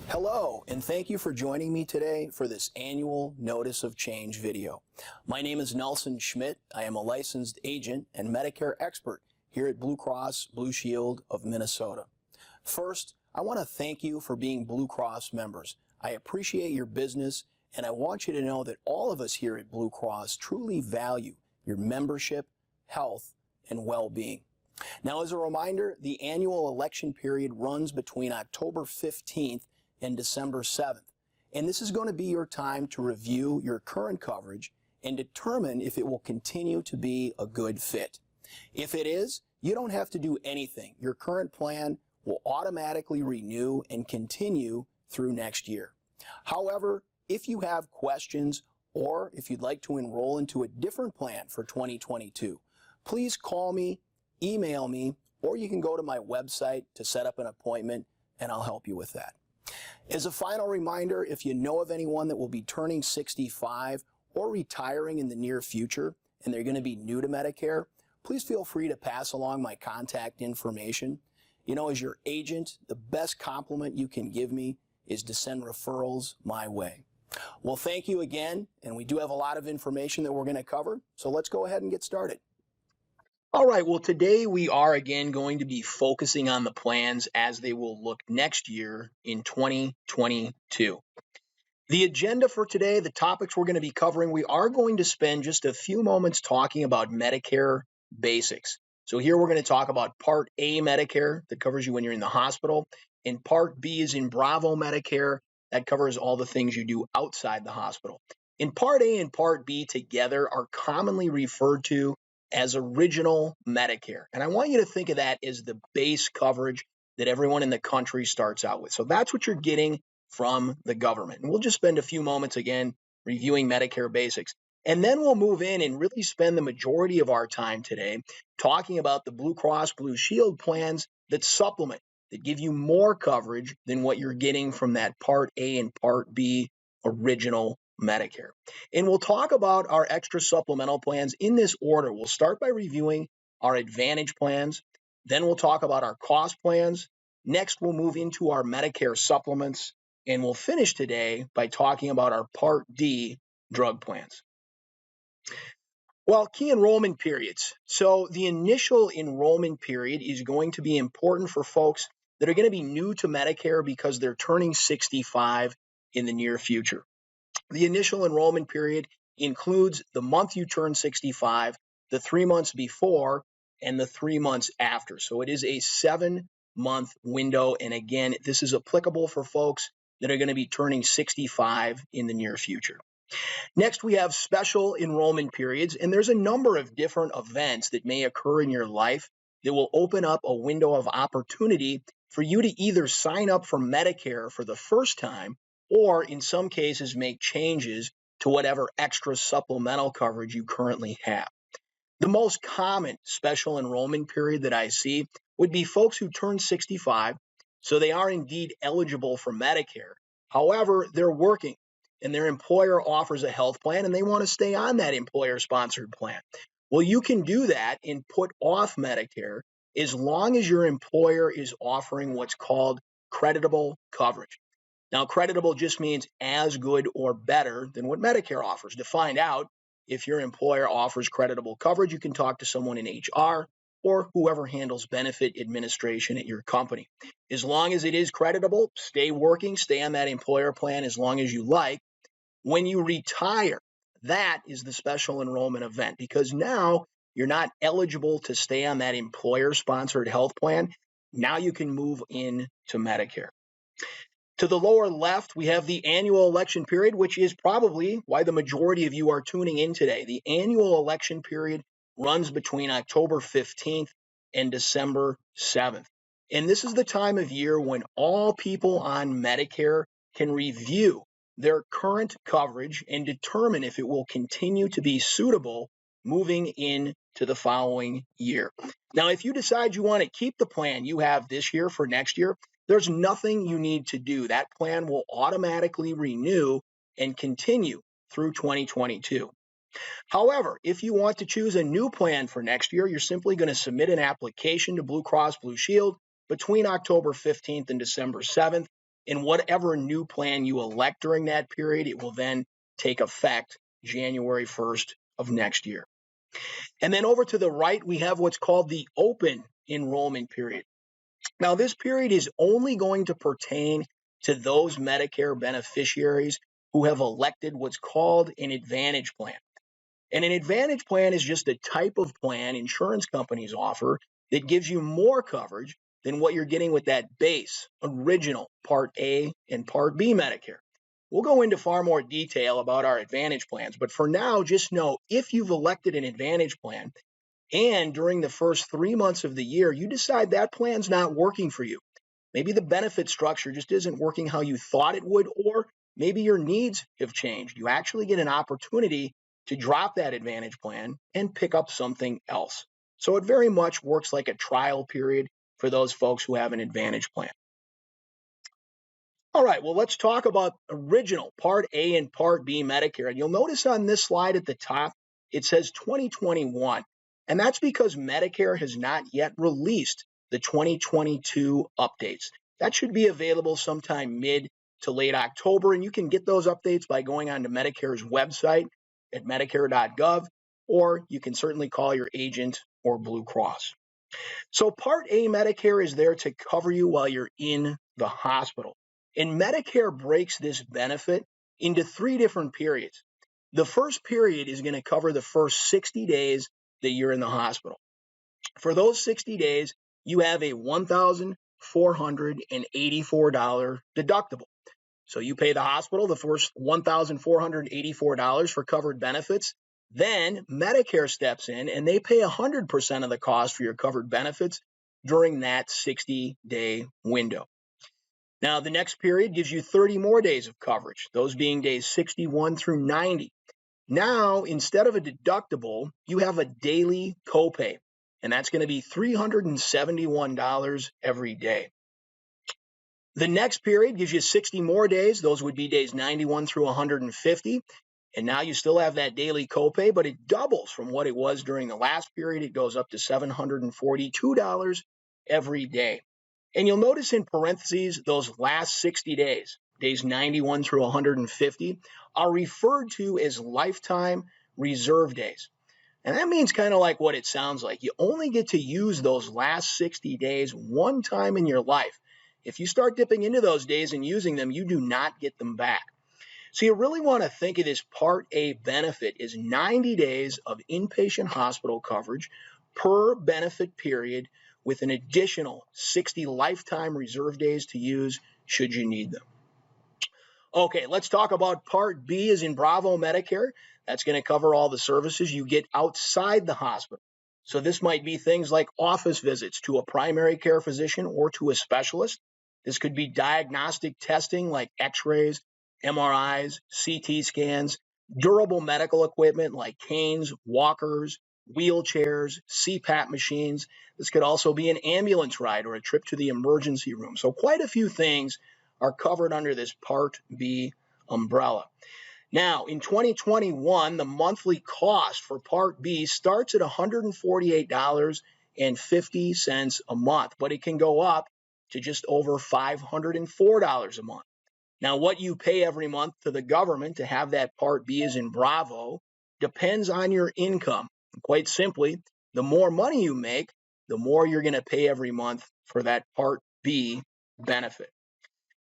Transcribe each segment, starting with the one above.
Hello, and thank you for joining me today for this annual Notice of Change video. My name is Nelson Schmidt. I am a licensed agent and Medicare expert here at Blue Cross Blue Shield of Minnesota. First, I want to thank you for being Blue Cross members. I appreciate your business, and I want you to know that all of us here at Blue Cross truly value your membership, health, and well-being. Now, as a reminder, the annual election period runs between October 15th and December 7th. And this is going to be your time to review your current coverage and determine if it will continue to be a good fit. If it is, you don't have to do anything. Your current plan will automatically renew and continue through next year. However, if you have questions or if you'd like to enroll into a different plan for 2022, please call me, email me, or you can go to my website to set up an appointment and I'll help you with that. As a final reminder, if you know of anyone that will be turning 65 or retiring in the near future and they're going to be new to Medicare, please feel free to pass along my contact information. You know, as your agent, the best compliment you can give me is to send referrals my way. Well, thank you again, and we do have a lot of information that we're going to cover, so let's go ahead and get started. All right, well, today we are again going to be focusing on the plans as they will look next year in 2022. The agenda for today, the topics we're going to be covering, we are going to spend just a few moments talking about Medicare Basics. So here we're going to talk about Part A Medicare, that covers you when you're in the hospital, and Part B is in Bravo Medicare, that covers all the things you do outside the hospital. In Part A and Part B together are commonly referred to as original Medicare. And I want you to think of that as the base coverage that everyone in the country starts out with. So that's what you're getting from the government. And we'll just spend a few moments again reviewing Medicare Basics. And then we'll move in and really spend the majority of our time today talking about the Blue Cross Blue Shield plans that supplement, that give you more coverage than what you're getting from that Part A and Part B original Medicare. And we'll talk about our extra supplemental plans in this order. We'll start by reviewing our Advantage plans. Then we'll talk about our cost plans. Next, we'll move into our Medicare supplements. And we'll finish today by talking about our Part D drug plans. Well, key enrollment periods. So the initial enrollment period is going to be important for folks that are going to be new to Medicare because they're turning 65 in the near future. The initial enrollment period includes the month you turn 65, the 3 months before, and the 3 months after. So it is a 7-month window. And again, this is applicable for folks that are going to be turning 65 in the near future. Next, we have special enrollment periods, and there's a number of different events that may occur in your life that will open up a window of opportunity for you to either sign up for Medicare for the first time or in some cases make changes to whatever extra supplemental coverage you currently have. The most common special enrollment period that I see would be folks who turn 65, so they are indeed eligible for Medicare. However, they're working and their employer offers a health plan and they want to stay on that employer-sponsored plan. Well, you can do that and put off Medicare as long as your employer is offering what's called creditable coverage. Now, creditable just means as good or better than what Medicare offers. To find out if your employer offers creditable coverage, you can talk to someone in HR or whoever handles benefit administration at your company. As long as it is creditable, stay working, stay on that employer plan as long as you like. When you retire, that is the special enrollment event because now you're not eligible to stay on that employer-sponsored health plan. Now you can move into Medicare. To the lower left, we have the annual election period, which is probably why the majority of you are tuning in today. The annual election period runs between October 15th and December 7th. And this is the time of year when all people on Medicare can review their current coverage and determine if it will continue to be suitable moving into the following year. Now, if you decide you want to keep the plan you have this year for next year, there's nothing you need to do. That plan will automatically renew and continue through 2022. However, if you want to choose a new plan for next year, you're simply going to submit an application to Blue Cross Blue Shield between October 15th and December 7th. and whatever new plan you elect during that period, it will then take effect January 1st of next year. And then over to the right, we have what's called the open enrollment period. Now, this period is only going to pertain to those Medicare beneficiaries who have elected what's called an Advantage plan. And an Advantage plan is just a type of plan insurance companies offer that gives you more coverage than what you're getting with that base, original Part A and Part B Medicare. We'll go into far more detail about our Advantage plans, but for now, just know if you've elected an Advantage plan and during the first 3 months of the year, you decide that plan's not working for you. Maybe the benefit structure just isn't working how you thought it would, or maybe your needs have changed. You actually get an opportunity to drop that Advantage plan and pick up something else. So it very much works like a trial period for those folks who have an Advantage plan. All right, well, let's talk about original Part A and Part B Medicare. And you'll notice on this slide at the top, it says 2021. And that's because Medicare has not yet released the 2022 updates. That should be available sometime mid to late October. And you can get those updates by going onto Medicare's website at medicare.gov, or you can certainly call your agent or Blue Cross. So Part A Medicare is there to cover you while you're in the hospital. And Medicare breaks this benefit into 3 different periods. The first period is going to cover the first 60 days that you're in the hospital. For those 60 days, you have a $1,484 deductible. So you pay the hospital the first $1,484 for covered benefits. Then Medicare steps in and they pay 100% of the cost for your covered benefits during that 60-day window. Now, the next period gives you 30 more days of coverage, those being days 61 through 90. Now, instead of a deductible, you have a daily copay, and that's going to be $371 every day. The next period gives you 60 more days. Those would be days 91 through 150. And now you still have that daily copay, but it doubles from what it was during the last period. It goes up to $742 every day. And you'll notice in parentheses, those last 60 days, days 91 through 150, are referred to as lifetime reserve days. And that means kind of like what it sounds like. You only get to use those last 60 days one time in your life. If you start dipping into those days and using them, you do not get them back. So you really want to think of this Part A benefit as 90 days of inpatient hospital coverage per benefit period, with an additional 60 lifetime reserve days to use should you need them. Okay, let's talk about Part B as in Bravo Medicare. That's going to cover all the services you get outside the hospital. So this might be things like office visits to a primary care physician or to a specialist. This could be diagnostic testing like x-rays, MRIs, CT scans, durable medical equipment like canes, walkers, wheelchairs, CPAP machines. This could also be an ambulance ride or a trip to the emergency room. So quite a few things are covered under this Part B umbrella. Now, in 2021, the monthly cost for Part B starts at $148.50 a month, but it can go up to just over $504 a month. Now, what you pay every month to the government to have that Part B as in Bravo depends on your income. Quite simply, the more money you make, the more you're going to pay every month for that Part B benefit.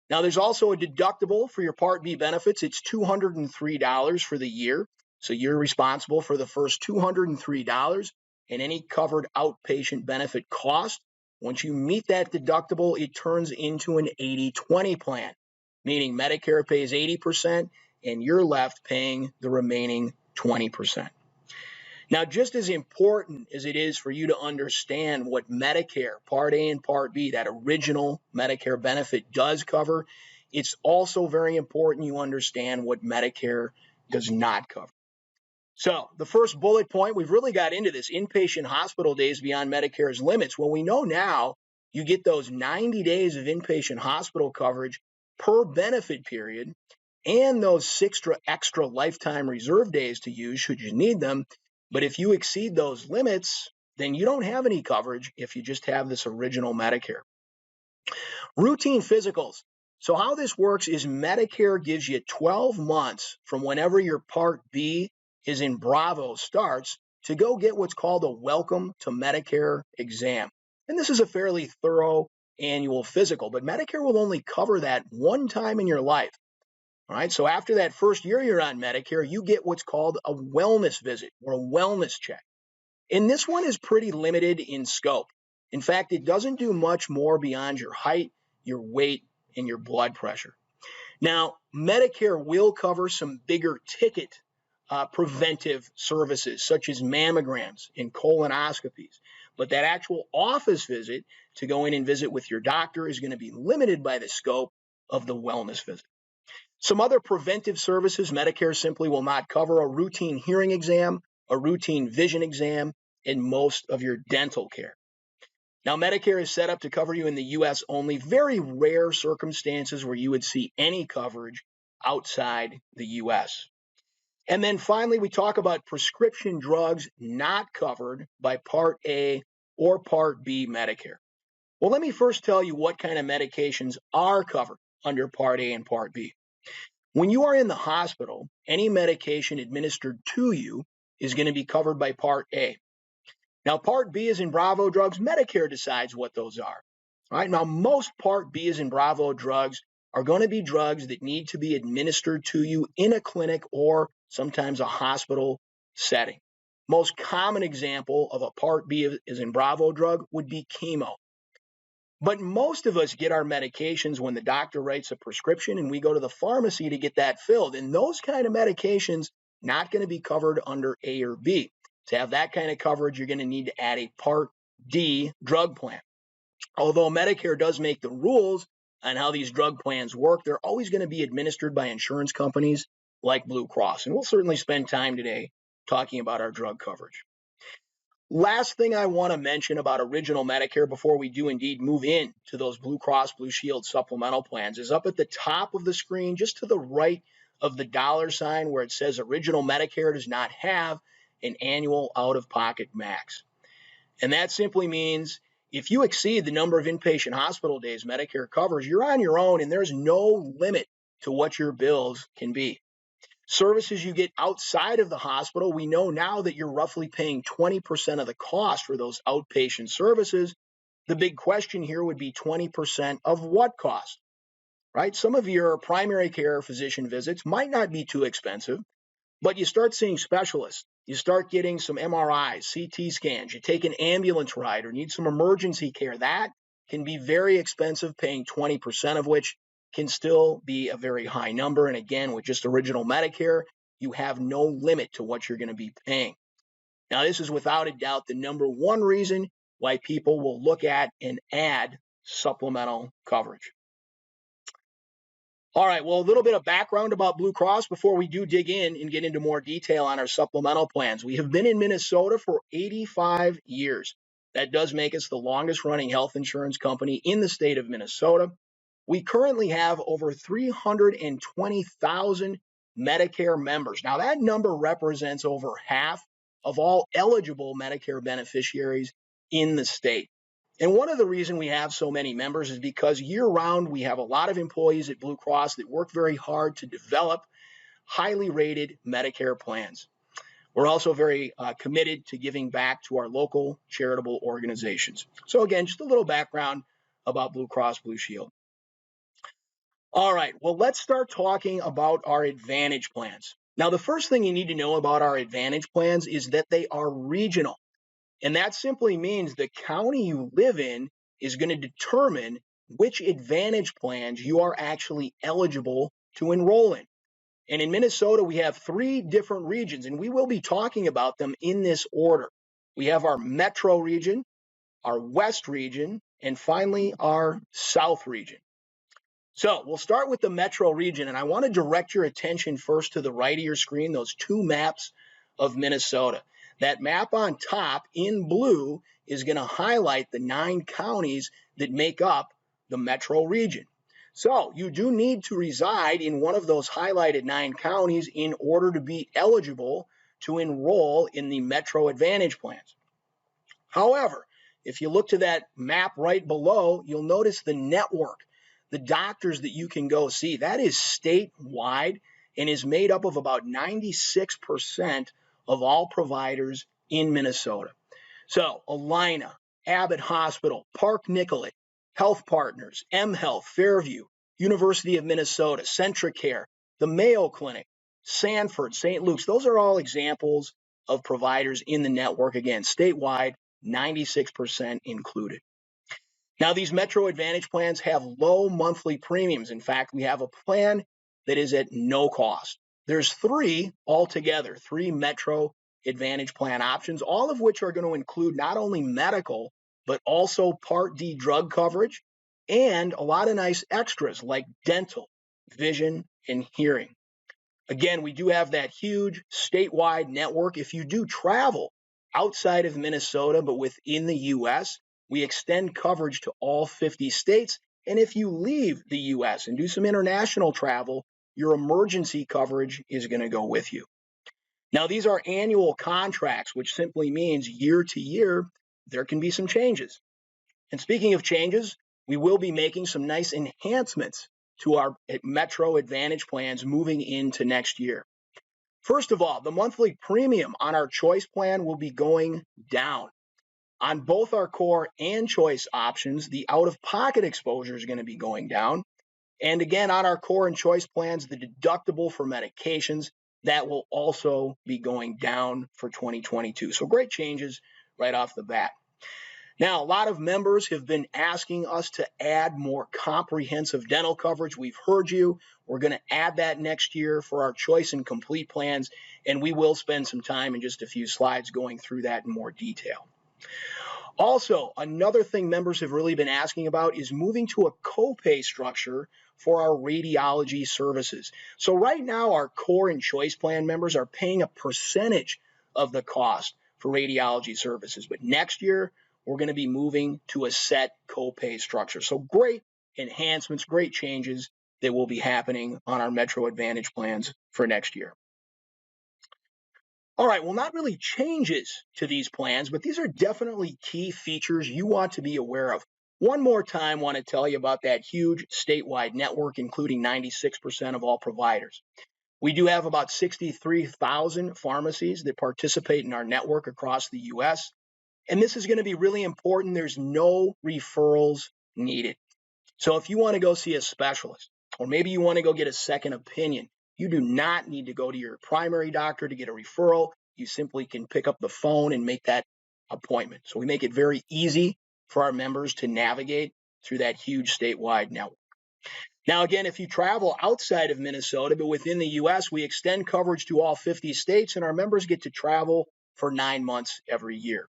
Now, there's also a deductible for your Part B benefits. It's $203 for the year. So you're responsible for the first $203 and any covered outpatient benefit cost. Once you meet that deductible, it turns into an 80-20 plan, meaning Medicare pays 80% and you're left paying the remaining 20%. Now, just as important as it is for you to understand what Medicare, Part A and Part B, that original Medicare benefit does cover, it's also very important you understand what Medicare does not cover. So the first bullet point, we've really got into this, inpatient hospital days beyond Medicare's limits. Well, we know now you get those 90 days of inpatient hospital coverage per benefit period and those extra lifetime reserve days to use should you need them. But if you exceed those limits, then you don't have any coverage if you just have this original Medicare. Routine physicals. So how this works is Medicare gives you 12 months from whenever your Part B is in Bravo starts to go get what's called a Welcome to Medicare exam. And this is a fairly thorough annual physical, but Medicare will only cover that one time in your life. All right, so after that first year you're on Medicare, you get what's called a wellness visit or a wellness check. And this one is pretty limited in scope. In fact, it doesn't do much more beyond your height, your weight, and your blood pressure. Now, Medicare will cover some bigger ticket preventive services, such as mammograms and colonoscopies. But that actual office visit to go in and visit with your doctor is going to be limited by the scope of the wellness visit. Some other preventive services Medicare simply will not cover: a routine hearing exam, a routine vision exam, and most of your dental care. Now, Medicare is set up to cover you in the U.S. only. Very rare circumstances where you would see any coverage outside the U.S. And then finally, we talk about prescription drugs not covered by Part A or Part B Medicare. Well, let me first tell you what kind of medications are covered under Part A and Part B. When you are in the hospital, any medication administered to you is going to be covered by Part A. Now, Part B is in Bravo drugs. Medicare decides what those are. All right. Now, most Part B is in Bravo drugs are going to be drugs that need to be administered to you in a clinic or sometimes a hospital setting. Most common example of a Part B is in Bravo drug would be chemo. But most of us get our medications when the doctor writes a prescription and we go to the pharmacy to get that filled. And those kind of medications not going to be covered under A or B. To have that kind of coverage, you're going to need to add a Part D drug plan. Although Medicare does make the rules on how these drug plans work, they're always going to be administered by insurance companies like Blue Cross. And we'll certainly spend time today talking about our drug coverage. Last thing I want to mention about original Medicare before we do indeed move in to those Blue Cross Blue Shield supplemental plans is up at the top of the screen, just to the right of the $sign where it says original Medicare does not have an annual out-of-pocket max. And that simply means if you exceed the number of inpatient hospital days Medicare covers, you're on your own and there's no limit to what your bills can be. Services you get outside of the hospital, we know now that you're roughly paying 20% of the cost for those outpatient services. The big question here would be 20% of what cost, right? Some of your primary care physician visits might not be too expensive, but you start seeing specialists. You start getting some MRIs, CT scans, you take an ambulance ride or need some emergency care. That can be very expensive, paying 20% of which can still be a very high number. And again, with just original Medicare, you have no limit to what you're going to be paying. Now, this is without a doubt the number one reason why people will look at and add supplemental coverage. All right, well, a little bit of background about Blue Cross before we do dig in and get into more detail on our supplemental plans. We have been in Minnesota for 85 years. That does make us the longest running health insurance company in the state of Minnesota. We currently have over 320,000 Medicare members. Now, that number represents over half of all eligible Medicare beneficiaries in the state. And one of the reasons we have so many members is because year-round we have a lot of employees at Blue Cross that work very hard to develop highly rated Medicare plans. We're also very committed to giving back to our local charitable organizations. So again, just a little background about Blue Cross Blue Shield. All right, well, let's start talking about our Advantage plans. Now, the first thing you need to know about our Advantage plans is that they are regional. And that simply means the county you live in is going to determine which Advantage plans you are actually eligible to enroll in. And in Minnesota, we have 3 different regions, and we will be talking about them in this order. We have our Metro region, our West region, and finally our South region. So we'll start with the Metro region, and I want to direct your attention first to the right of your screen, those 2 maps of Minnesota. That map on top in blue is going to highlight the 9 counties that make up the Metro region. So you do need to reside in one of those highlighted 9 counties in order to be eligible to enroll in the Metro Advantage plans. However, if you look to that map right below, you'll notice the network. the doctors that you can go see. That is statewide and is made up of about 96% of all providers in Minnesota. So Allina, Abbott Hospital, Park Nicollet, Health Partners, mHealth, Fairview, University of Minnesota, Centricare, the Mayo Clinic, Sanford, St. Luke's, those are all examples of providers in the network. Again, statewide, 96% included. Now, these Metro Advantage plans have low monthly premiums. In fact, we have a plan that is at no cost. There's three altogether, three Metro Advantage plan options, all of which are going to include not only medical, but also Part D drug coverage and a lot of nice extras like dental, vision, and hearing. Again, we do have that huge statewide network. If you do travel outside of Minnesota, but within the U.S., we extend coverage to all 50 states. And if you leave the U.S. and do some international travel, your emergency coverage is going to go with you. Now, these are annual contracts, which simply means year to year, there can be some changes. And speaking of changes, we will be making some nice enhancements to our Metro Advantage plans moving into next year. First of all, the monthly premium on our choice plan will be going down. On both our core and choice options, the out-of-pocket exposure is going to be going down. And again, on our core and choice plans, the deductible for medications, that will also be going down for 2022. So great changes right off the bat. Now, a lot of members have been asking us to add more comprehensive dental coverage. We've heard you. We're going to add that next year for our choice and complete plans, and we will spend some time in just a few slides going through that in more detail. Also, another thing members have really been asking about is moving to a copay structure for our radiology services. So right now, our core and choice plan members are paying a percentage of the cost for radiology services, but next year, we're going to be moving to a set copay structure. So great enhancements, great changes that will be happening on our Metro Advantage plans for next year. All right, well, not really changes to these plans, but these are definitely key features you want to be aware of. One more time, I want to tell you about that huge statewide network, including 96% of all providers. We do have about 63,000 pharmacies that participate in our network across the U.S., and this is going to be really important. There's no referrals needed. So if you want to go see a specialist, or maybe you want to go get a second opinion, you do not need to go to your primary doctor to get a referral. You simply can pick up the phone and make that appointment. So we make it very easy for our members to navigate through that huge statewide network. Now, again, if you travel outside of Minnesota, but within the U.S., we extend coverage to all 50 states, and our members get to travel for 9 months every year.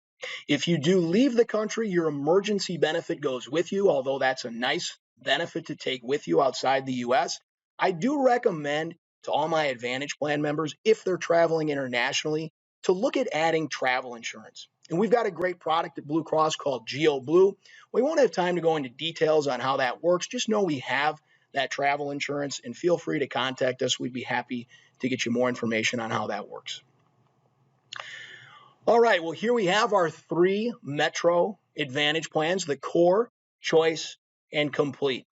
If you do leave the country, your emergency benefit goes with you, although that's a nice benefit to take with you outside the U.S. I do recommend to all my Advantage Plan members, if they're traveling internationally, to look at adding travel insurance. And we've got a great product at Blue Cross called Geo Blue. We won't have time to go into details on how that works. Just know we have that travel insurance, and feel free to contact us. We'd be happy to get you more information on how that works. All right, well, here we have our three Metro Advantage plans, the core, choice, and complete.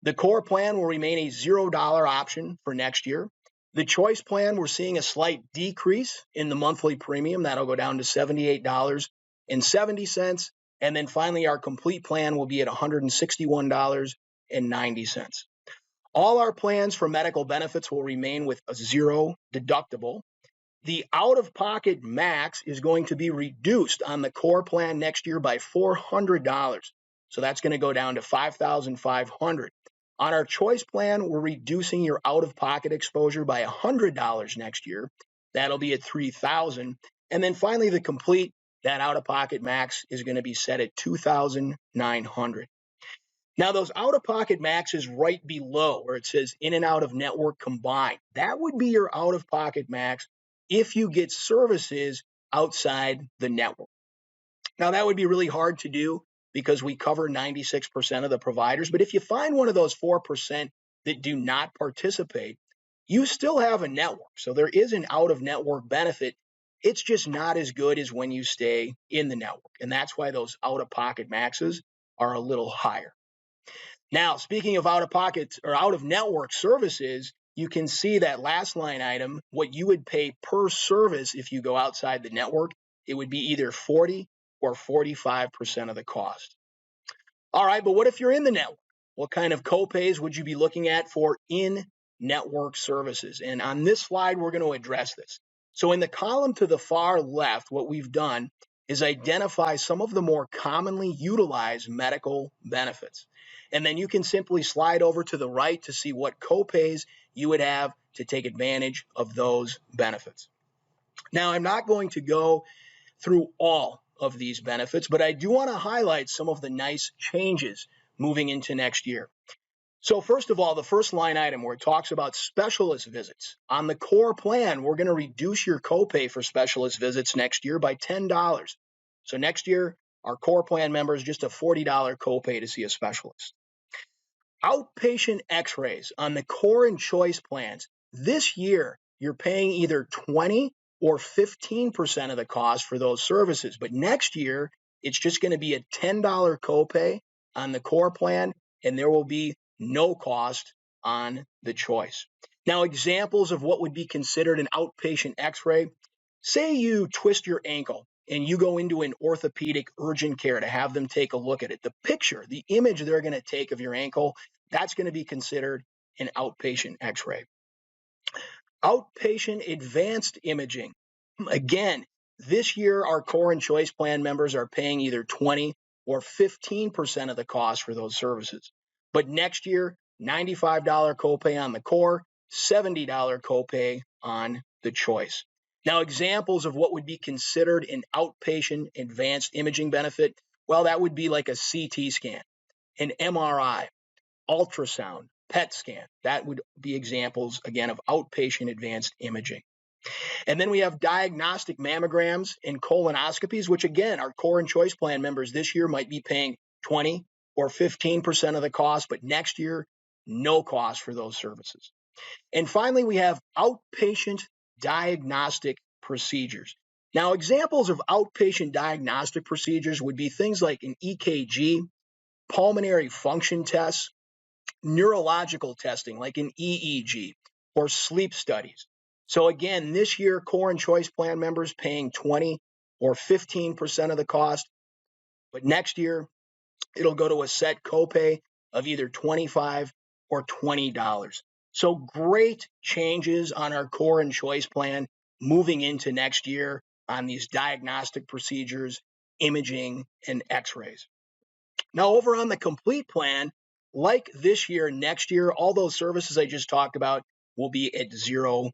The core plan will remain a $0 option for next year. The choice plan, we're seeing a slight decrease in the monthly premium. That'll go down to $78.70. And then finally, our complete plan will be at $161.90. All our plans for medical benefits will remain with a zero deductible. The out-of-pocket max is going to be reduced on the core plan next year by $400. So that's going to go down to $5,500. On our choice plan, we're reducing your out-of-pocket exposure by $100 next year. That'll be at $3,000. And then finally, the complete, that out-of-pocket max is going to be set at $2,900. Now, those out-of-pocket maxes right below where it says in and out of network combined, that would be your out-of-pocket max if you get services outside the network. Now, that would be really hard to do because we cover 96% of the providers. But if you find one of those 4% that do not participate, you still have a network. So there is an out-of-network benefit. It's just not as good as when you stay in the network. And that's why those out-of-pocket maxes are a little higher. Now, speaking of out-of-pocket or out-of-network services, you can see that last line item, what you would pay per service if you go outside the network, it would be either 40 or 45% of the cost. All right, but what if you're in the network? What kind of copays would you be looking at for in-network services? And on this slide, we're going to address this. So in the column to the far left, what we've done is identify some of the more commonly utilized medical benefits. And then you can simply slide over to the right to see what copays you would have to take advantage of those benefits. Now, I'm not going to go through all of these benefits, but I do want to highlight some of the nice changes moving into next year. So first of all, the first line item where it talks about specialist visits. On the core plan, we're going to reduce your copay for specialist visits next year by $10. So next year, our core plan members, just a $40 copay to see a specialist. Outpatient x-rays on the core and choice plans. This year, you're paying either 20 or 15% of the cost for those services. But next year, it's just going to be a $10 copay on the core plan, and there will be no cost on the choice. Now, examples of what would be considered an outpatient x-ray. Say you twist your ankle and you go into an orthopedic urgent care to have them take a look at it. The picture, the image they're going to take of your ankle, that's going to be considered an outpatient x-ray. Outpatient advanced imaging. Again, this year our core and choice plan members are paying either 20 or 15% of the cost for those services. But next year, $95 copay on the core, $70 copay on the choice. Now, examples of what would be considered an outpatient advanced imaging benefit, well, that would be like a CT scan, an MRI, ultrasound, PET scan. That would be examples, again, of outpatient advanced imaging. And then we have diagnostic mammograms and colonoscopies, which again, our core and choice plan members this year might be paying 20 or 15% of the cost, but next year, no cost for those services. And finally, we have outpatient diagnostic procedures. Now, examples of outpatient diagnostic procedures would be things like an EKG, pulmonary function tests, neurological testing like an EEG, or sleep studies. So again, this year, core and choice plan members paying 20 or 15% of the cost, but next year, it'll go to a set copay of either $25 or $20. So great changes on our core and choice plan moving into next year on these diagnostic procedures, imaging, and x-rays. Now, over on the complete plan, like this year, next year, all those services I just talked about will be at $0.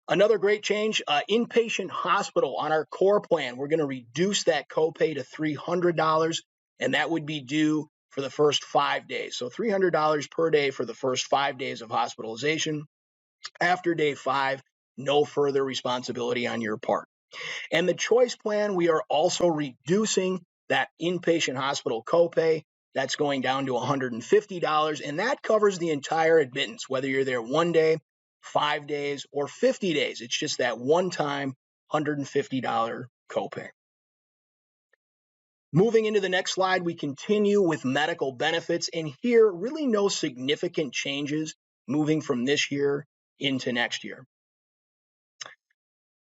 Another great change, Inpatient Hospital on our core plan, we're going to reduce that copay to $300, and that would be due for the first 5 days. So $300 per day for the first 5 days of hospitalization. After day 5, no further responsibility on your part. And the choice plan, we are also reducing that inpatient hospital copay. That's going down to $150, and that covers the entire admittance, whether you're there 1 day, 5 days, or 50 days. It's just that one-time $150 copay. Moving into the next slide, we continue with medical benefits, and here, really no significant changes moving from this year into next year.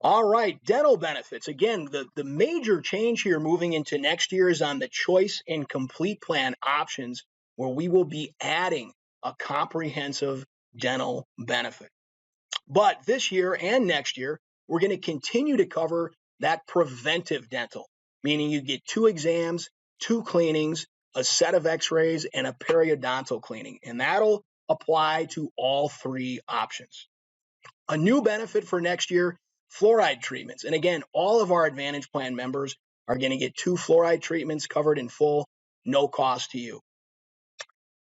All right, dental benefits. Again, the major change here moving into next year is on the choice and complete plan options, where we will be adding a comprehensive dental benefit. But this year and next year, we're going to continue to cover that preventive dental, meaning you get 2 exams, 2 cleanings, a set of x-rays, and a periodontal cleaning, and that'll apply to all 3 options. A new benefit for next year, fluoride treatments. And again, all of our Advantage Plan members are going to get 2 fluoride treatments covered in full, no cost to you.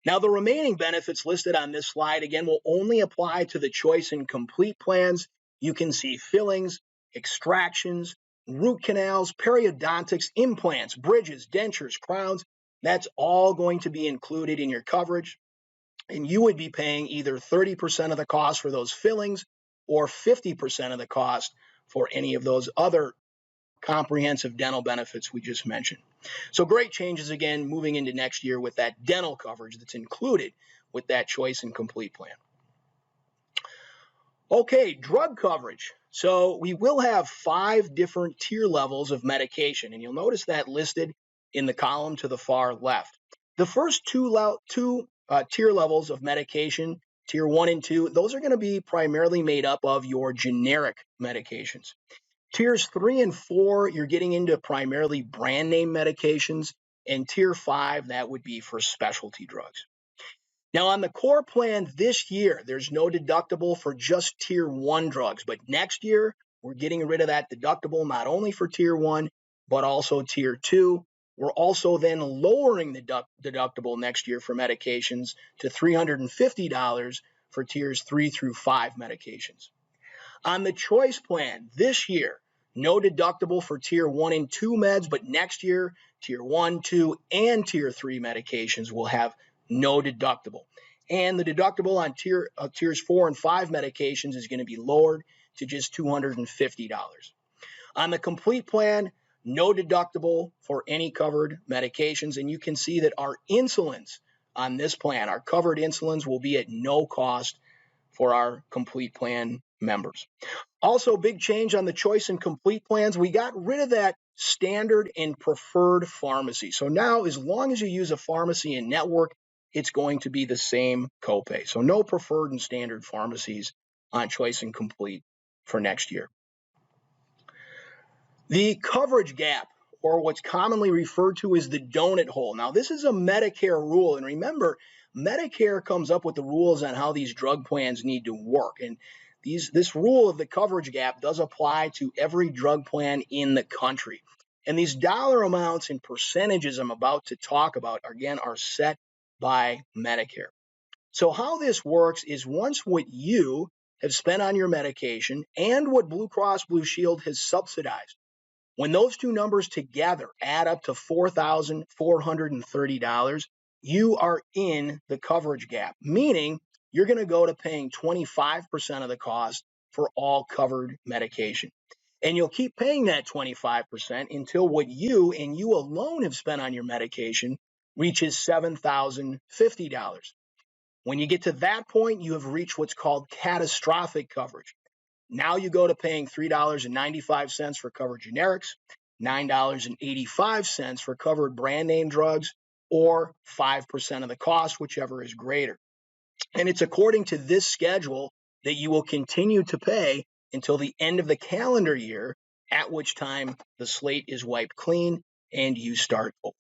Now, the remaining benefits listed on this slide, again, will only apply to the choice and complete plans. You can see fillings, extractions, root canals, periodontics, implants, bridges, dentures, crowns. That's all going to be included in your coverage. And you would be paying either 30% of the cost for those fillings or 50% of the cost for any of those other comprehensive dental benefits we just mentioned. So great changes again moving into next year with that dental coverage that's included with that choice and complete plan. Okay, drug coverage. So we will have 5 different tier levels of medication, and you'll notice that listed in the column to the far left. The first two tier levels of medication, tier 1 and 2, those are going to be primarily made up of your generic medications. Tiers 3 and 4, you're getting into primarily brand name medications, and tier 5, that would be for specialty drugs. Now, on the core plan this year, there's no deductible for just tier 1 drugs, but next year, we're getting rid of that deductible not only for tier 1, but also tier 2. We're also then lowering the deductible next year for medications to $350 for tiers 3 through 5 medications. On the choice plan this year, no deductible for tier 1 and 2 meds, but next year, tier 1, 2, and tier 3 medications will have no deductible. And the deductible on tiers 4 and 5 medications is going to be lowered to just $250. On the complete plan, no deductible for any covered medications. And you can see that our insulins on this plan, our covered insulins, will be at no cost for our complete plan members. Also, big change on the choice and complete plans. We got rid of that standard and preferred pharmacy. So now, as long as you use a pharmacy and network, it's going to be the same copay. So no preferred and standard pharmacies on choice and complete for next year. The coverage gap, or what's commonly referred to as the donut hole. Now, this is a Medicare rule. And remember, Medicare comes up with the rules on how these drug plans need to work. And this rule of the coverage gap does apply to every drug plan in the country. And these dollar amounts and percentages I'm about to talk about, again, are set by Medicare. So how this works is once what you have spent on your medication and what Blue Cross Blue Shield has subsidized, when those two numbers together add up to $4,430, you are in the coverage gap, meaning you're going to go to paying 25% of the cost for all covered medication. And you'll keep paying that 25% until what you and you alone have spent on your medication reaches $7,050. When you get to that point, you have reached what's called catastrophic coverage. Now you go to paying $3.95 for covered generics, $9.85 for covered brand name drugs, or 5% of the cost, whichever is greater. And it's according to this schedule that you will continue to pay until the end of the calendar year, at which time the slate is wiped clean and you start over.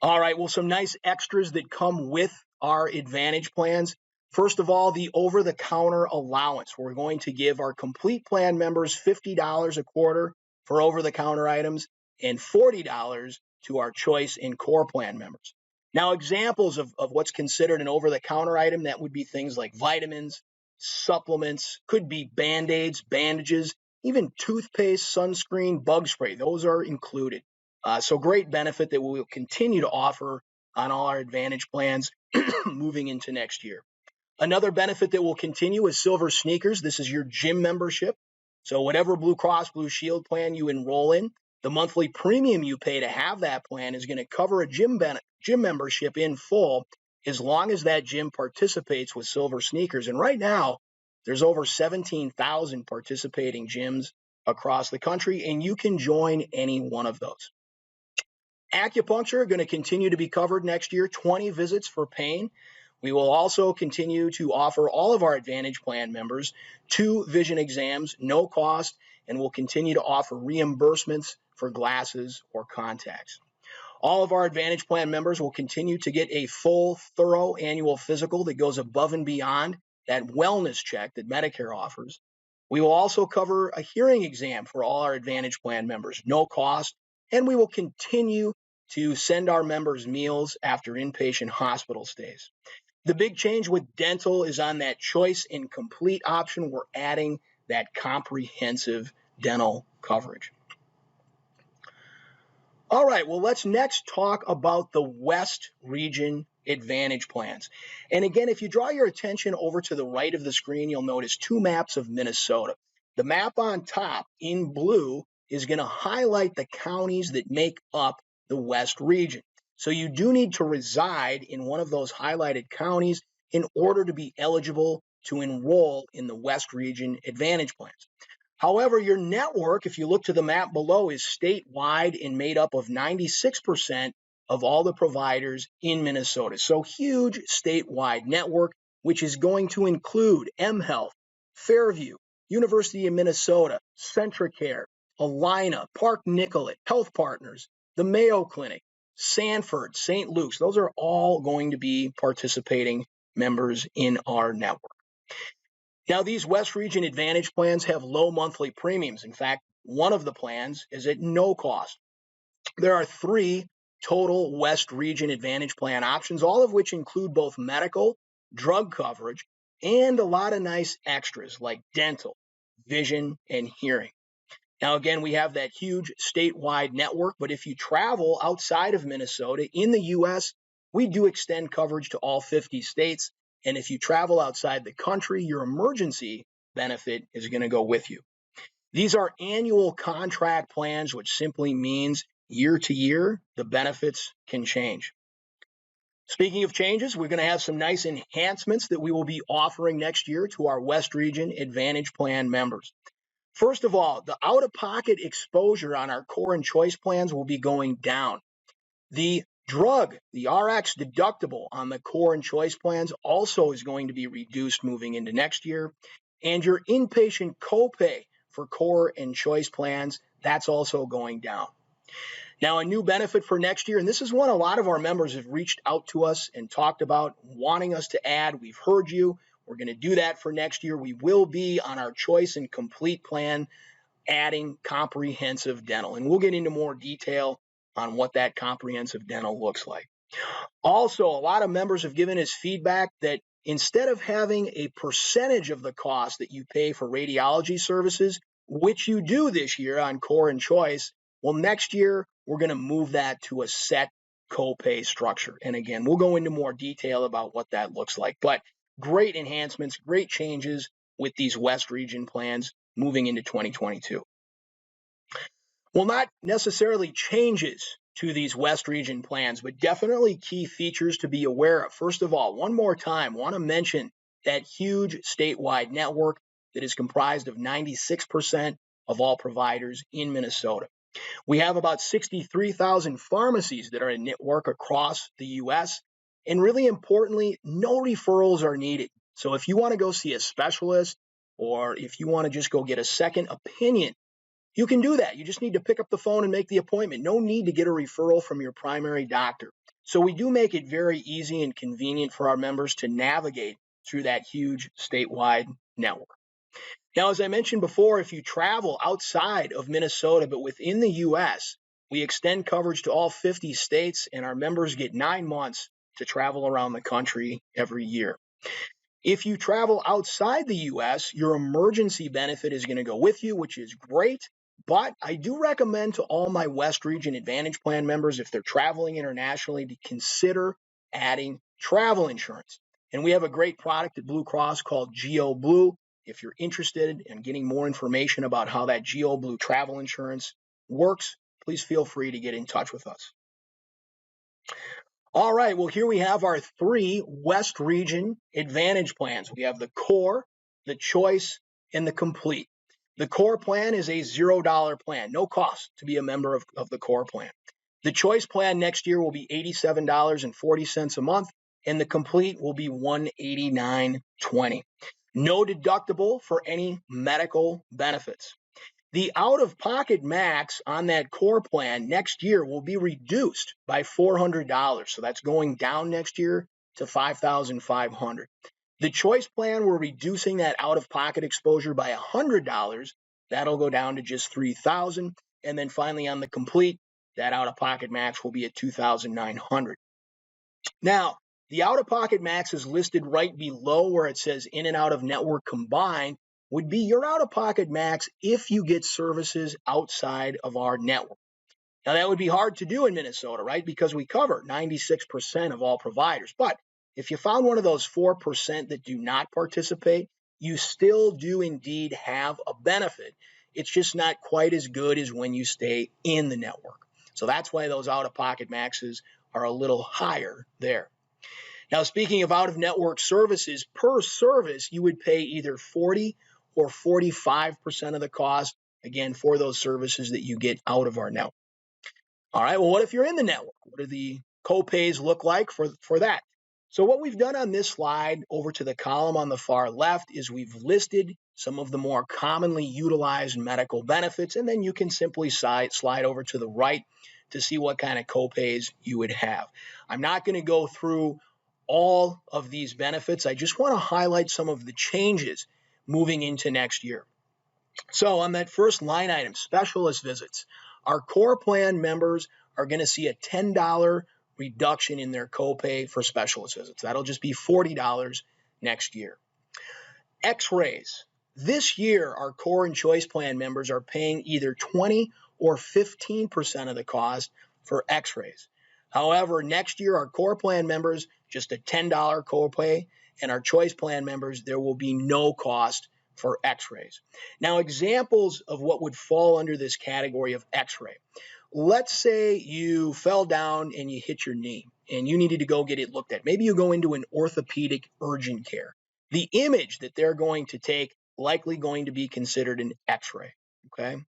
All right, well, some nice extras that come with our Advantage plans. First of all, the over-the-counter allowance. We're going to give our complete plan members $50 a quarter for over-the-counter items and $40 to our choice and core plan members. Now, examples of what's considered an over-the-counter item, that would be things like vitamins, supplements, could be Band-Aids, bandages, even toothpaste, sunscreen, bug spray. Those are included. So great benefit that we will continue to offer on all our Advantage plans moving into next year. Another benefit that will continue is Silver Sneakers. This is your gym membership. So whatever Blue Cross Blue Shield plan you enroll in, the monthly premium you pay to have that plan is going to cover a gym membership in full as long as that gym participates with Silver Sneakers. And right now, there's over 17,000 participating gyms across the country, and you can join any one of those. Acupuncture going to continue to be covered next year, 20 visits for pain. We will also continue to offer all of our Advantage plan members 2 vision exams, no cost, and we'll continue to offer reimbursements for glasses or contacts. All of our Advantage plan members will continue to get a full, thorough annual physical that goes above and beyond that wellness check that Medicare offers. We will also cover a hearing exam for all our Advantage plan members, no cost, and we will continue to send our members meals after inpatient hospital stays. The big change with dental is on that choice and complete option. We're adding that comprehensive dental coverage. All right, well, let's next talk about the West Region Advantage plans. And again, if you draw your attention over to the right of the screen, you'll notice 2 maps of Minnesota. The map on top in blue is going to highlight the counties that make up the West region. So you do need to reside in one of those highlighted counties in order to be eligible to enroll in the West region Advantage plans. However, your network, if you look to the map below, is statewide and made up of 96% of all the providers in Minnesota. So huge statewide network, which is going to include mHealth, Fairview, University of Minnesota, CentraCare, Allina, Park Nicollet, Health Partners, the Mayo Clinic, Sanford, St. Luke's. Those are all going to be participating members in our network. Now, these West Region Advantage plans have low monthly premiums. In fact, one of the plans is at no cost. There are 3 total West Region Advantage plan options, all of which include both medical, drug coverage, and a lot of nice extras like dental, vision, and hearing. Now, again, we have that huge statewide network, but if you travel outside of Minnesota in the U.S., we do extend coverage to all 50 states. And if you travel outside the country, your emergency benefit is going to go with you. These are annual contract plans, which simply means year to year, the benefits can change. Speaking of changes, we're going to have some nice enhancements that we will be offering next year to our West Region Advantage Plan members. First of all, the out-of-pocket exposure on our core and choice plans will be going down. The RX deductible on the core and choice plans also is going to be reduced moving into next year. And your inpatient copay for core and choice plans, that's also going down. Now, a new benefit for next year, and this is one a lot of our members have reached out to us and talked about wanting us to add. We've heard you. We're going to do that for next year. We will be on our choice and complete plan adding comprehensive dental, and we'll get into more detail on what that comprehensive dental looks like. Also, a lot of members have given us feedback that instead of having a percentage of the cost that you pay for radiology services, which you do this year on core and choice, well, next year we're going to move that to a set copay structure. And again, we'll go into more detail about what that looks like. But great enhancements, great changes with these West Region plans moving into 2022. Well, not necessarily changes to these West Region plans, but definitely key features to be aware of. First of all, one more time, want to mention that huge statewide network that is comprised of 96% of all providers in Minnesota. We have about 63,000 pharmacies that are in network across the U.S. And really importantly, no referrals are needed. So if you want to go see a specialist or if you want to just go get a second opinion, you can do that. You just need to pick up the phone and make the appointment. No need to get a referral from your primary doctor. So we do make it very easy and convenient for our members to navigate through that huge statewide network. Now, as I mentioned before, if you travel outside of Minnesota but within the U.S., we extend coverage to all 50 states, and our members get 9 months to travel around the country every year. If you travel outside the U.S., your emergency benefit is going to go with you, which is great. But I do recommend to all my West Region Advantage Plan members, if they're traveling internationally, to consider adding travel insurance. And we have a great product at Blue Cross called Geo Blue. If you're interested in getting more information about how that Geo Blue travel insurance works, please feel free to get in touch with us. All right, well, here we have our 3 West Region Advantage plans. We have the Core, the Choice, and the Complete. The Core plan is a $0 plan, no cost to be a member of the Core plan. The Choice plan next year will be $87.40 a month, and the Complete will be $189.20. No deductible for any medical benefits. The out-of-pocket max on that Core plan next year will be reduced by $400. So that's going down next year to $5,500. The Choice plan, we're reducing that out-of-pocket exposure by $100. That'll go down to just $3,000. And then finally on the Complete, that out-of-pocket max will be at $2,900. Now, the out-of-pocket max is listed right below where it says in and out of network combined would be your out-of-pocket max if you get services outside of our network. Now, that would be hard to do in Minnesota, right? Because we cover 96% of all providers. But if you found one of those 4% that do not participate, you still do indeed have a benefit. It's just not quite as good as when you stay in the network. So that's why those out-of-pocket maxes are a little higher there. Now, speaking of out-of-network services, per service, you would pay either 40 or 45% of the cost, again, for those services that you get out of our network. All right, well, what if you're in the network? What do the co-pays look like for that? So what we've done on this slide over to the column on the far left is we've listed some of the more commonly utilized medical benefits, and then you can simply slide over to the right to see what kind of co-pays you would have. I'm not going to go through all of these benefits. I just want to highlight some of the changes moving into next year. So on that first line item, specialist visits, our core plan members are going to see a $10 reduction in their copay for specialist visits. That'll just be $40 next year. X-rays. This year, our core and choice plan members are paying either 20 or 15% of the cost for X-rays. However, next year, our core plan members, just a $10 copay, and our choice plan members, there will be no cost for X-rays. Now, examples of what would fall under this category of X-ray. Let's say you fell down and you hit your knee and you needed to go get it looked at. Maybe you go into an orthopedic urgent care. The image that they're going to take likely going to be considered an X-ray, okay?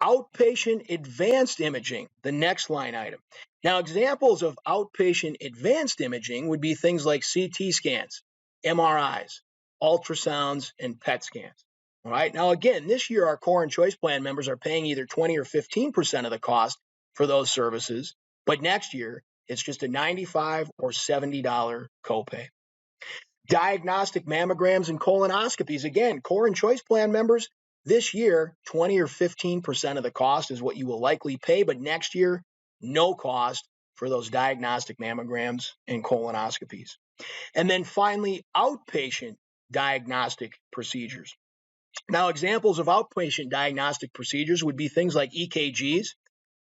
Outpatient advanced imaging, the next line item. Now, examples of outpatient advanced imaging would be things like CT scans, MRIs, ultrasounds, and PET scans. All right. Now, again, this year, our core and choice plan members are paying either 20 or 15% of the cost for those services. But next year, it's just a $95 or $70 copay. Diagnostic mammograms and colonoscopies. Again, core and choice plan members, this year, 20 or 15% of the cost is what you will likely pay. But next year, no cost for those diagnostic mammograms and colonoscopies. And then finally, outpatient diagnostic procedures. Now, examples of outpatient diagnostic procedures would be things like EKGs,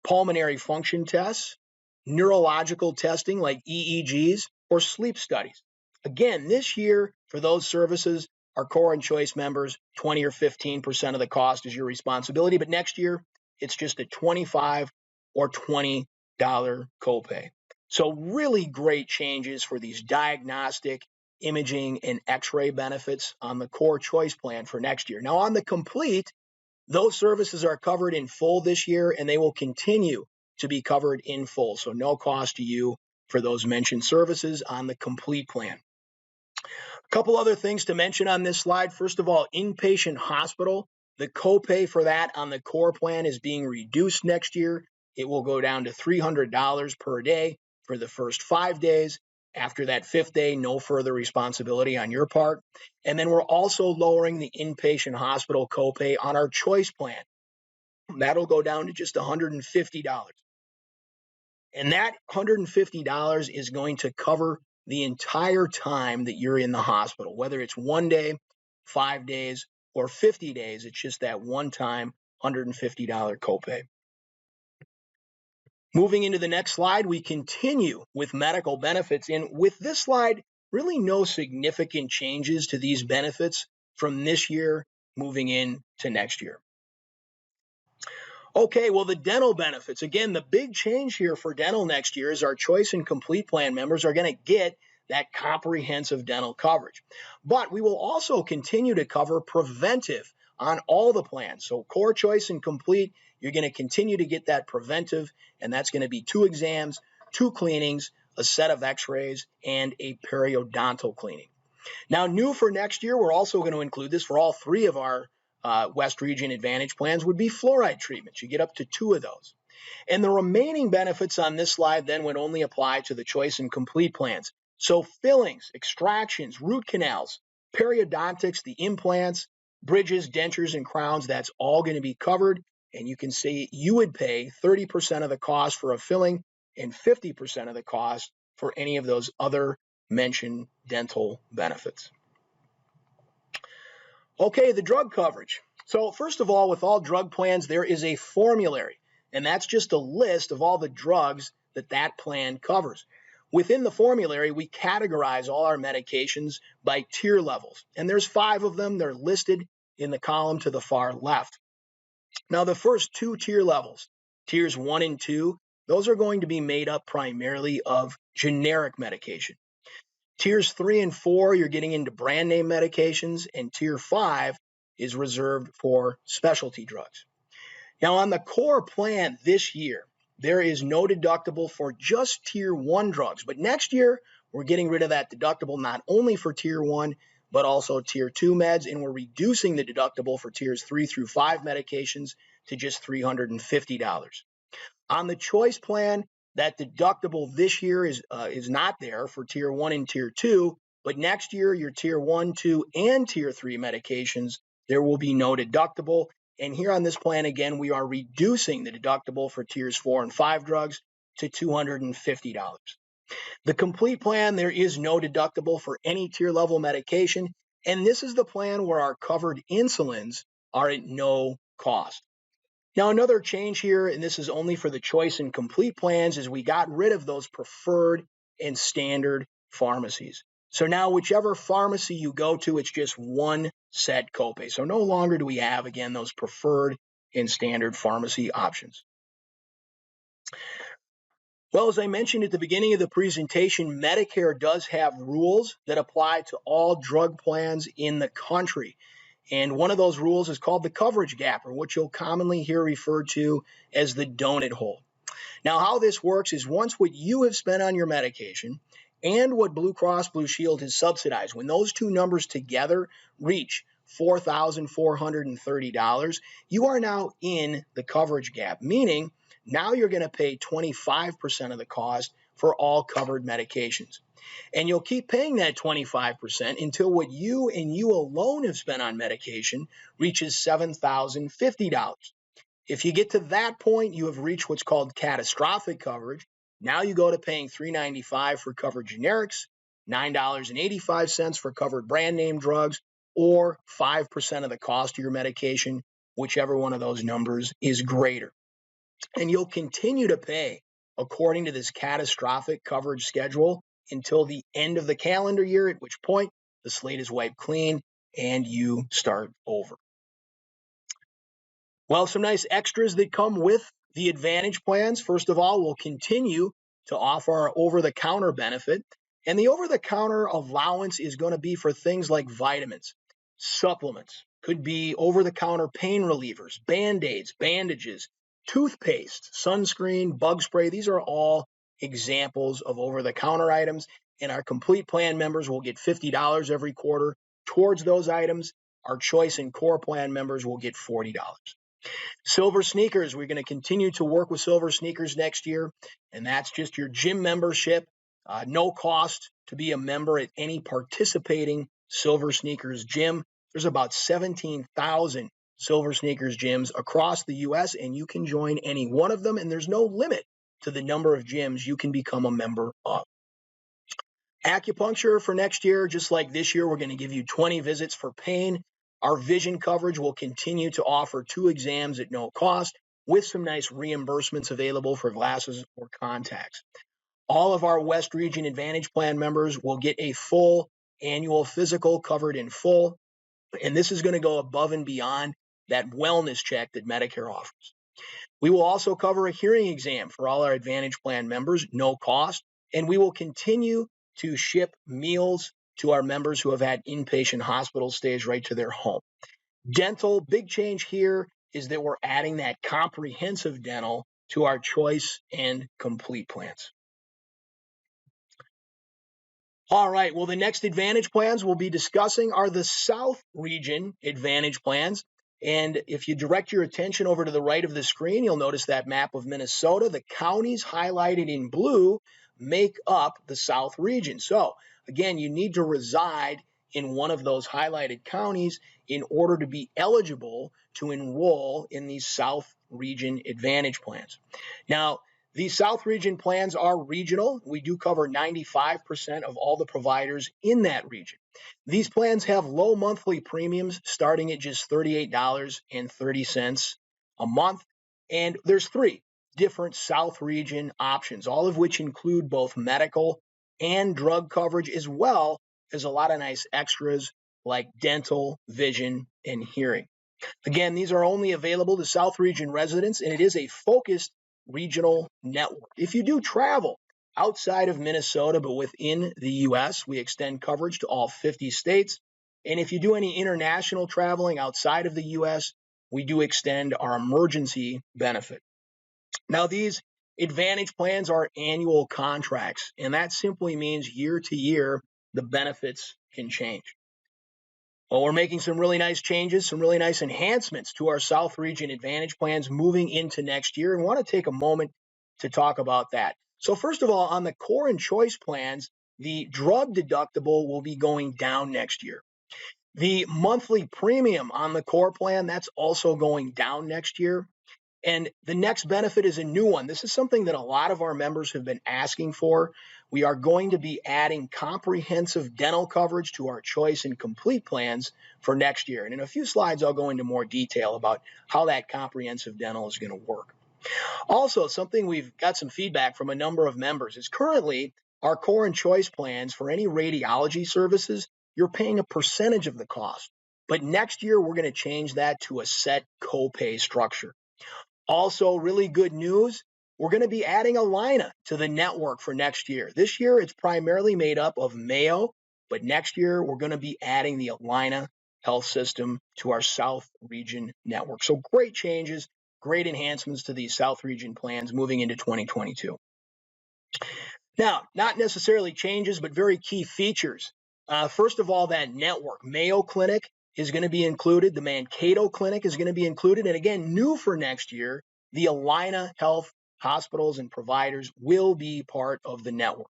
pulmonary function tests, neurological testing like EEGs, or sleep studies. Again, this year, for those services, our core and choice members, 20 or 15% of the cost is your responsibility, but next year, it's just a $25 or $20 copay. So really great changes for these diagnostic, imaging, and X-ray benefits on the core choice plan for next year. Now, on the complete, those services are covered in full this year, and they will continue to be covered in full. So no cost to you for those mentioned services on the complete plan. A couple other things to mention on this slide. First of all, Inpatient Hospital. The copay for that on the core plan is being reduced next year. It will go down to $300 per day for the first 5 days. After that 5th day, no further responsibility on your part. And then we're also lowering the inpatient hospital copay on our choice plan. That'll go down to just $150. And that $150 is going to cover the entire time that you're in the hospital, whether it's 1 day, 5 days, or 50 days. It's just that one-time $150 copay. Moving into the next slide, we continue with medical benefits. And with this slide, really no significant changes to these benefits from this year moving into next year. Okay, well, the dental benefits. Again, the big change here for dental next year is our choice and complete plan members are going to get that comprehensive dental coverage. But we will also continue to cover preventive on all the plans. So core, choice, and complete, you're going to continue to get that preventive, and that's going to be 2 exams, 2 cleanings, a set of x-rays, and a periodontal cleaning. Now, new for next year, we're also going to include this for all 3 of our West Region Advantage plans would be fluoride treatments. You get up to 2 of those. And the remaining benefits on this slide then would only apply to the choice and complete plans. So fillings, extractions, root canals, periodontics, the implants, bridges, dentures, and crowns, that's all going to be covered. And you can see you would pay 30% of the cost for a filling and 50% of the cost for any of those other mentioned dental benefits. Okay, the drug coverage. So first of all, with all drug plans, there is a formulary, and that's just a list of all the drugs that plan covers. Within the formulary, we categorize all our medications by tier levels, and there's 5 of them. They're listed in the column to the far left. Now, the first 2 tier levels, tiers 1 and 2, those are going to be made up primarily of generic medication. Tiers 3 and 4, you're getting into brand name medications, and tier 5 is reserved for specialty drugs. Now, on the core plan this year, there is no deductible for just tier 1 drugs, but next year we're getting rid of that deductible not only for tier 1, but also tier 2 meds, and we're reducing the deductible for tiers 3 through 5 medications to just $350. On the choice plan, that deductible this year is not there for tier 1 and tier 2, but next year, your tier 1, 2, and tier 3 medications, there will be no deductible. And here on this plan, again, we are reducing the deductible for tiers 4 and 5 drugs to $250. The complete plan, there is no deductible for any tier level medication. And this is the plan where our covered insulins are at no cost. Now, another change here, and this is only for the choice and complete plans, is we got rid of those preferred and standard pharmacies. So now whichever pharmacy you go to, it's just one set copay. So no longer do we have, again, those preferred and standard pharmacy options. Well, as I mentioned at the beginning of the presentation, Medicare does have rules that apply to all drug plans in the country. And one of those rules is called the coverage gap, or what you'll commonly hear referred to as the donut hole. Now, how this works is once what you have spent on your medication and what Blue Cross Blue Shield has subsidized, when those two numbers together reach $4,430, you are now in the coverage gap, meaning now you're going to pay 25% of the cost for all covered medications. And you'll keep paying that 25% until what you and you alone have spent on medication reaches $7,050. If you get to that point, you have reached what's called catastrophic coverage. Now you go to paying $395 for covered generics, $9.85 for covered brand name drugs, or 5% of the cost of your medication, whichever one of those numbers is greater. And you'll continue to pay according to this catastrophic coverage schedule until the end of the calendar year, at which point the slate is wiped clean and you start over. Well, some nice extras that come with the Advantage plans. First of all, we'll continue to offer our over-the-counter benefit. And the over-the-counter allowance is going to be for things like vitamins, supplements, could be over-the-counter pain relievers, Band-Aids, bandages, toothpaste, sunscreen, bug spray. These are all examples of over-the-counter items. And our complete plan members will get $50 every quarter towards those items. Our choice and core plan members will get $40. Silver sneakers, we're going to continue to work with Silver sneakers next year, and that's just your gym membership. No cost to be a member at any participating Silver sneakers gym. There's about 17,000 Silver sneakers gyms across the U.S., and you can join any one of them, and there's no limit to the number of gyms you can become a member of. Acupuncture for next year, just like this year, we're going to give you 20 visits for pain. Our vision coverage will continue to offer 2 exams at no cost with some nice reimbursements available for glasses or contacts. All of our West Region Advantage Plan members will get a full annual physical covered in full, and this is going to go above and beyond that wellness check that Medicare offers. We will also cover a hearing exam for all our Advantage Plan members, no cost, and we will continue to ship meals to our members who have had inpatient hospital stays right to their home. Dental, big change here is that we're adding that comprehensive dental to our choice and complete plans. All right, well, the next Advantage plans we'll be discussing are the South Region Advantage plans. And if you direct your attention over to the right of the screen, you'll notice that map of Minnesota. The counties highlighted in blue make up the South Region. So, again, you need to reside in one of those highlighted counties in order to be eligible to enroll in these South Region Advantage plans. Now, these South Region plans are regional. We do cover 95% of all the providers in that region. These plans have low monthly premiums starting at just $38.30 a month. And there's 3. different South region options, all of which include both medical and drug coverage, as well as a lot of nice extras like dental, vision, and hearing. Again, these are only available to South region residents, and it is a focused regional network. If you do travel outside of Minnesota but within the U.S., we extend coverage to all 50 states. And if you do any international traveling outside of the U.S., we do extend our emergency benefit. Now, these Advantage plans are annual contracts, and that simply means year to year, the benefits can change. Well, we're making some really nice changes, some really nice enhancements to our South Region Advantage plans moving into next year, and want to take a moment to talk about that. So first of all, on the core and choice plans, the drug deductible will be going down next year. The monthly premium on the core plan, that's also going down next year. And the next benefit is a new one. This is something that a lot of our members have been asking for. We are going to be adding comprehensive dental coverage to our choice and complete plans for next year. And in a few slides, I'll go into more detail about how that comprehensive dental is going to work. Also, something we've got some feedback from a number of members is currently our core and choice plans for any radiology services, you're paying a percentage of the cost. But next year, we're going to change that to a set copay structure. Also, really good news, we're going to be adding Allina to the network for next year. This year, it's primarily made up of Mayo, but next year, we're going to be adding the Allina health system to our South Region network. So great changes, great enhancements to these South Region plans moving into 2022. Now, not necessarily changes, but very key features. First of all, that network, Mayo Clinic is going to be included. The Mankato Clinic is going to be included. And again, new for next year, the Allina Health hospitals and providers will be part of the network.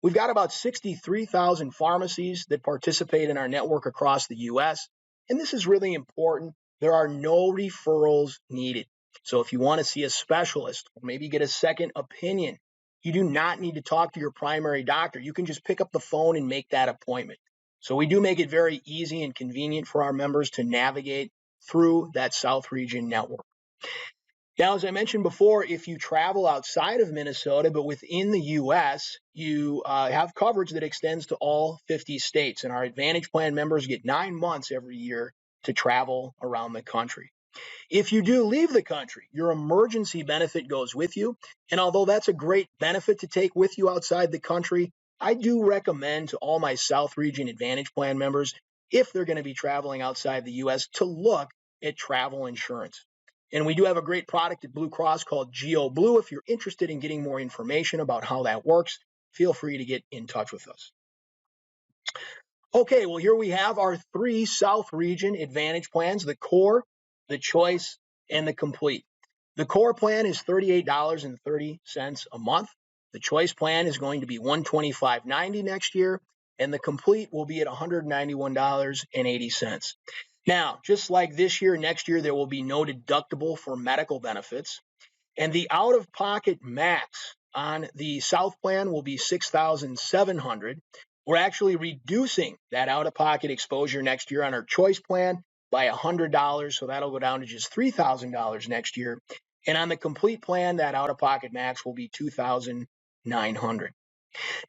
We've got about 63,000 pharmacies that participate in our network across the U.S. And this is really important. There are no referrals needed. So if you want to see a specialist or maybe get a second opinion, you do not need to talk to your primary doctor. You can just pick up the phone and make that appointment. So we do make it very easy and convenient for our members to navigate through that South Region network. Now, as I mentioned before, if you travel outside of Minnesota, but within the U.S., you have coverage that extends to all 50 states. And our Advantage Plan members get 9 months every year to travel around the country. If you do leave the country, your emergency benefit goes with you. And although that's a great benefit to take with you outside the country, I do recommend to all my South Region Advantage Plan members, if they're going to be traveling outside the U.S., to look at travel insurance. And we do have a great product at Blue Cross called Geo Blue. If you're interested in getting more information about how that works, feel free to get in touch with us. Okay, well, here we have our 3 South Region Advantage plans, the core, the choice, and the complete. The core plan is $38.30 a month. The choice plan is going to be $125.90 next year, and the complete will be at $191.80. Now, just like this year, next year, there will be no deductible for medical benefits, and the out-of-pocket max on the South plan will be $6,700. We're actually reducing that out-of-pocket exposure next year on our choice plan by $100, so that'll go down to just $3,000 next year. And on the complete plan, that out-of-pocket max will be $2,900.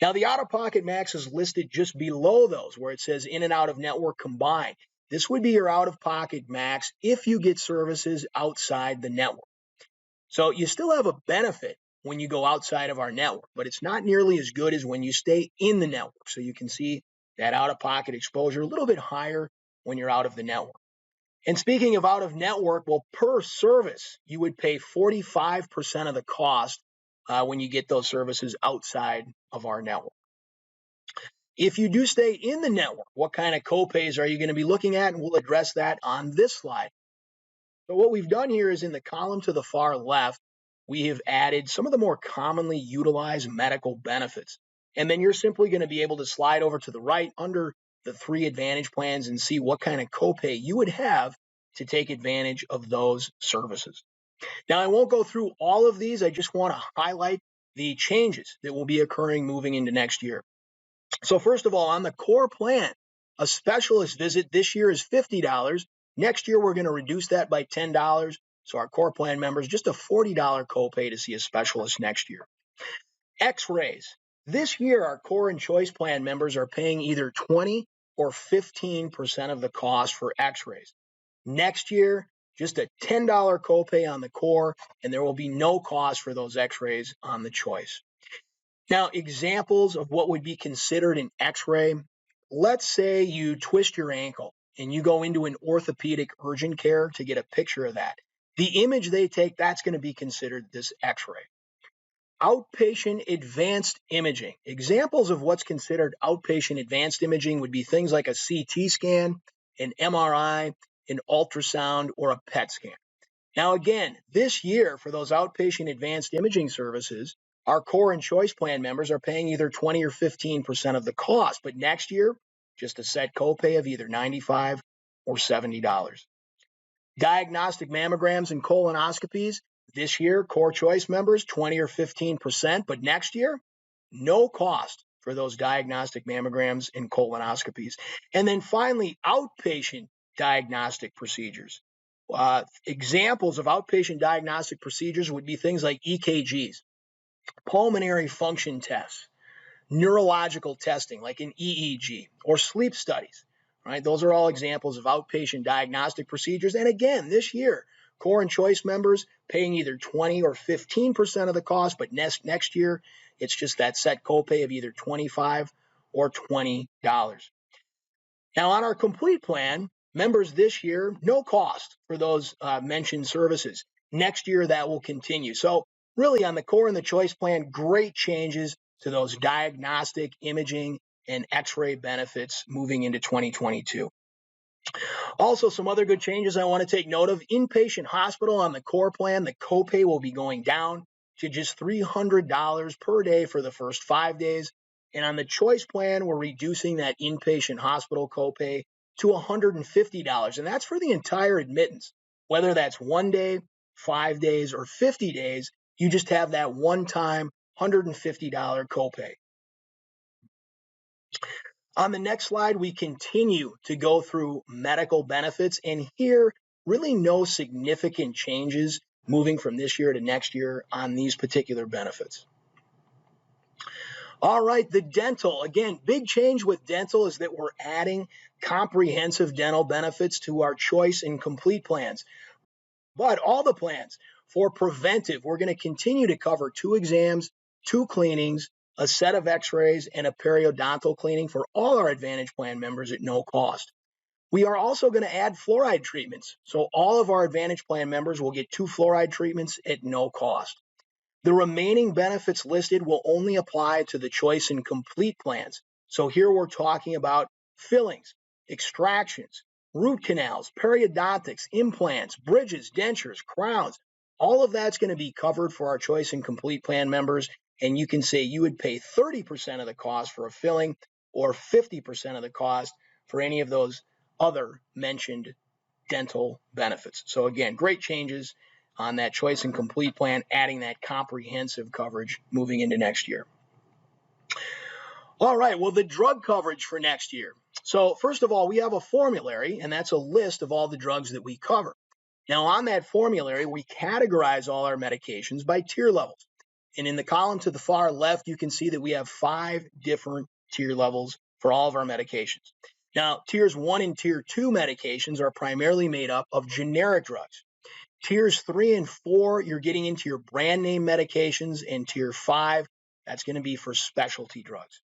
Now, the out-of-pocket max is listed just below those, where it says in and out of network combined. This would be your out-of-pocket max if you get services outside the network. So you still have a benefit when you go outside of our network, but it's not nearly as good as when you stay in the network. So you can see that out-of-pocket exposure a little bit higher when you're out of the network. And speaking of out of network, well, per service, you would pay 45% of the cost when you get those services outside of our network. If you do stay in the network, what kind of copays are you going to be looking at? And we'll address that on this slide. So what we've done here is in the column to the far left, we have added some of the more commonly utilized medical benefits. And then you're simply going to be able to slide over to the right under the 3 Advantage plans and see what kind of copay you would have to take advantage of those services. Now, I won't go through all of these. I just want to highlight the changes that will be occurring moving into next year. So first of all, on the core plan, a specialist visit this year is $50. Next year, we're going to reduce that by $10. So our core plan members, just a $40 copay to see a specialist next year. X-rays. This year, our core and choice plan members are paying either 20 or 15% of the cost for X-rays. Next year, just a $10 copay on the core, and there will be no cost for those X-rays on the choice. Now, examples of what would be considered an X-ray. Let's say you twist your ankle and you go into an orthopedic urgent care to get a picture of that. The image they take, that's going to be considered this X-ray. Outpatient advanced imaging. Examples of what's considered outpatient advanced imaging would be things like a CT scan, an MRI, an ultrasound, or a PET scan. Now again, this year for those outpatient advanced imaging services, our core and choice plan members are paying either 20 or 15% of the cost, but next year, just a set copay of either $95 or $70. Diagnostic mammograms and colonoscopies, this year, core choice members, 20 or 15%, but next year, no cost for those diagnostic mammograms and colonoscopies. And then finally, outpatient diagnostic procedures. Examples of outpatient diagnostic procedures would be things like EKGs, pulmonary function tests, neurological testing like an EEG, or sleep studies. Right? Those are all examples of outpatient diagnostic procedures. And again, this year, core and choice members paying either 20 or 15% of the cost, but next year, it's just that set copay of either $25 or $20. Now, on our complete plan, members this year, no cost for those mentioned services. Next year, that will continue. So really, on the core and the choice plan, great changes to those diagnostic, imaging, and X-ray benefits moving into 2022. Also, some other good changes I want to take note of. Inpatient Hospital on the core plan, the copay will be going down to just $300 per day for the first 5 days. And on the choice plan, we're reducing that inpatient hospital copay to $150. And that's for the entire admittance. Whether that's 1 day, 5 days, or 50 days, you just have that one-time $150 copay. On the next slide, we continue to go through medical benefits, and here, really no significant changes moving from this year to next year on these particular benefits. All right, the dental. Again, big change with dental is that we're adding comprehensive dental benefits to our choice and complete plans. But all the plans for preventive, we're going to continue to cover 2 exams, 2 cleanings, a set of X-rays, and a periodontal cleaning for all our Advantage Plan members at no cost. We are also going to add fluoride treatments. So all of our Advantage Plan members will get 2 fluoride treatments at no cost. The remaining benefits listed will only apply to the choice and complete plans. So here we're talking about fillings, extractions, root canals, periodontics, implants, bridges, dentures, crowns. All of that's going to be covered for our choice and complete plan members. And you can say you would pay 30% of the cost for a filling or 50% of the cost for any of those other mentioned dental benefits. So again, great changes on that choice and complete plan, adding that comprehensive coverage moving into next year. All right, well, the drug coverage for next year. So first of all, we have a formulary, and that's a list of all the drugs that we cover. Now, on that formulary, we categorize all our medications by tier levels. And in the column to the far left, you can see that we have 5 different tier levels for all of our medications. Now, tiers 1 and tier 2 medications are primarily made up of generic drugs. Tiers 3 and 4, you're getting into your brand name medications, and tier 5, that's going to be for specialty drugs.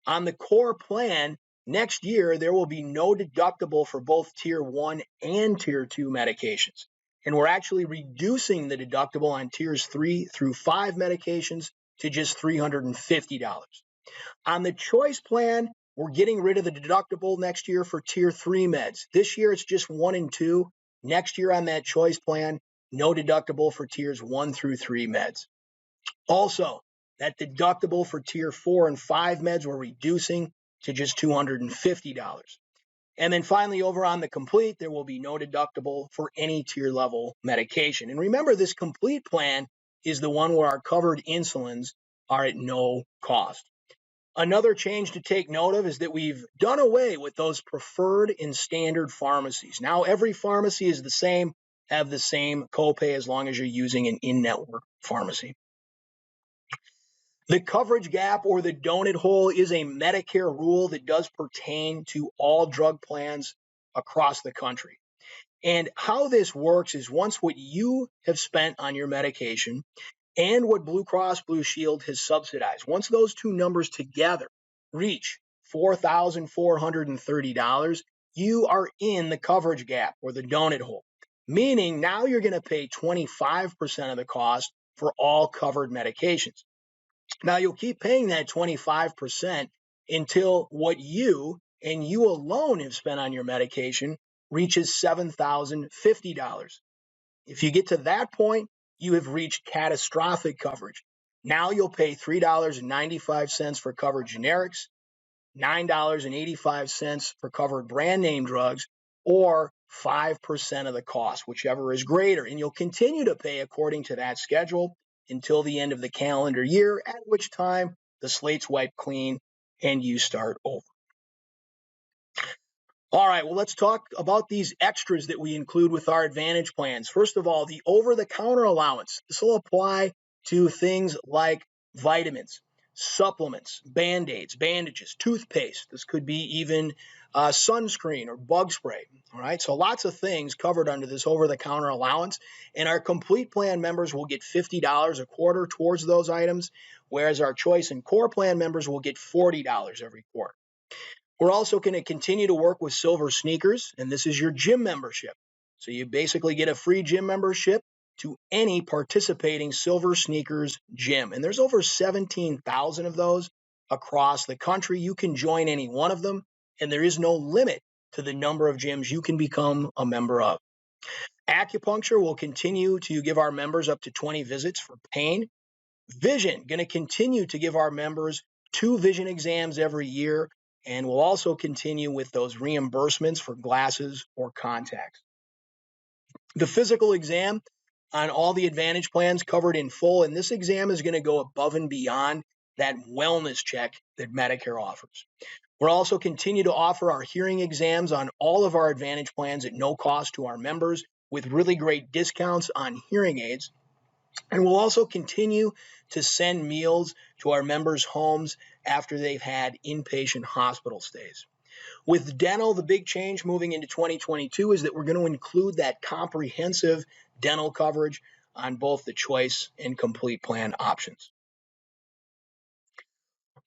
On the core plan, next year, there will be no deductible for both tier 1 and tier 2 medications. And we're actually reducing the deductible on tiers 3 through 5 medications to just $350. On the choice plan, we're getting rid of the deductible next year for tier 3 meds. This year, it's just 1 and 2. Next year on that choice plan, no deductible for tiers 1 through 3 meds. Also, that deductible for tier 4 and 5 meds we're reducing to just $250. And then finally, over on the complete, there will be no deductible for any tier level medication. And remember, this complete plan is the one where our covered insulins are at no cost. Another change to take note of is that we've done away with those preferred and standard pharmacies. Now every pharmacy is the same, have the same copay as long as you're using an in-network pharmacy. The coverage gap or the donut hole is a Medicare rule that does pertain to all drug plans across the country. And how this works is once what you have spent on your medication and what Blue Cross Blue Shield has subsidized, once those two numbers together reach $4,430, you are in the coverage gap or the donut hole, meaning now you're going to pay 25% of the cost for all covered medications. Now you'll keep paying that 25% until what you and you alone have spent on your medication reaches $7,050. If you get to that point, you have reached catastrophic coverage. Now you'll pay $3.95 for covered generics, $9.85 for covered brand name drugs, or 5% of the cost, whichever is greater. And you'll continue to pay according to that schedule until the end of the calendar year, at which time the slate's wiped clean and you start over. All right, well, let's talk about these extras that we include with our Advantage plans. First of all, the over-the-counter allowance. This will apply to things like vitamins, supplements, Band-Aids, bandages, toothpaste. This could be even sunscreen or bug spray. All right, so lots of things covered under this over-the-counter allowance. And our complete plan members will get $50 a quarter towards those items, whereas our choice and core plan members will get $40 every quarter. We're also going to continue to work with Silver Sneakers, and this is your gym membership. So you basically get a free gym membership to any participating Silver Sneakers gym. And there's over 17,000 of those across the country. You can join any one of them, and there is no limit to the number of gyms you can become a member of. Acupuncture will continue to give our members up to 20 visits for pain. Vision, going to continue to give our members 2 vision exams every year. And we'll also continue with those reimbursements for glasses or contacts. The physical exam on all the Advantage plans covered in full, and this exam is going to go above and beyond that wellness check that Medicare offers. We'll also continue to offer our hearing exams on all of our Advantage plans at no cost to our members with really great discounts on hearing aids. And we'll also continue to send meals to our members' homes after they've had inpatient hospital stays. With dental, the big change moving into 2022 is that we're going to include that comprehensive dental coverage on both the choice and complete plan options.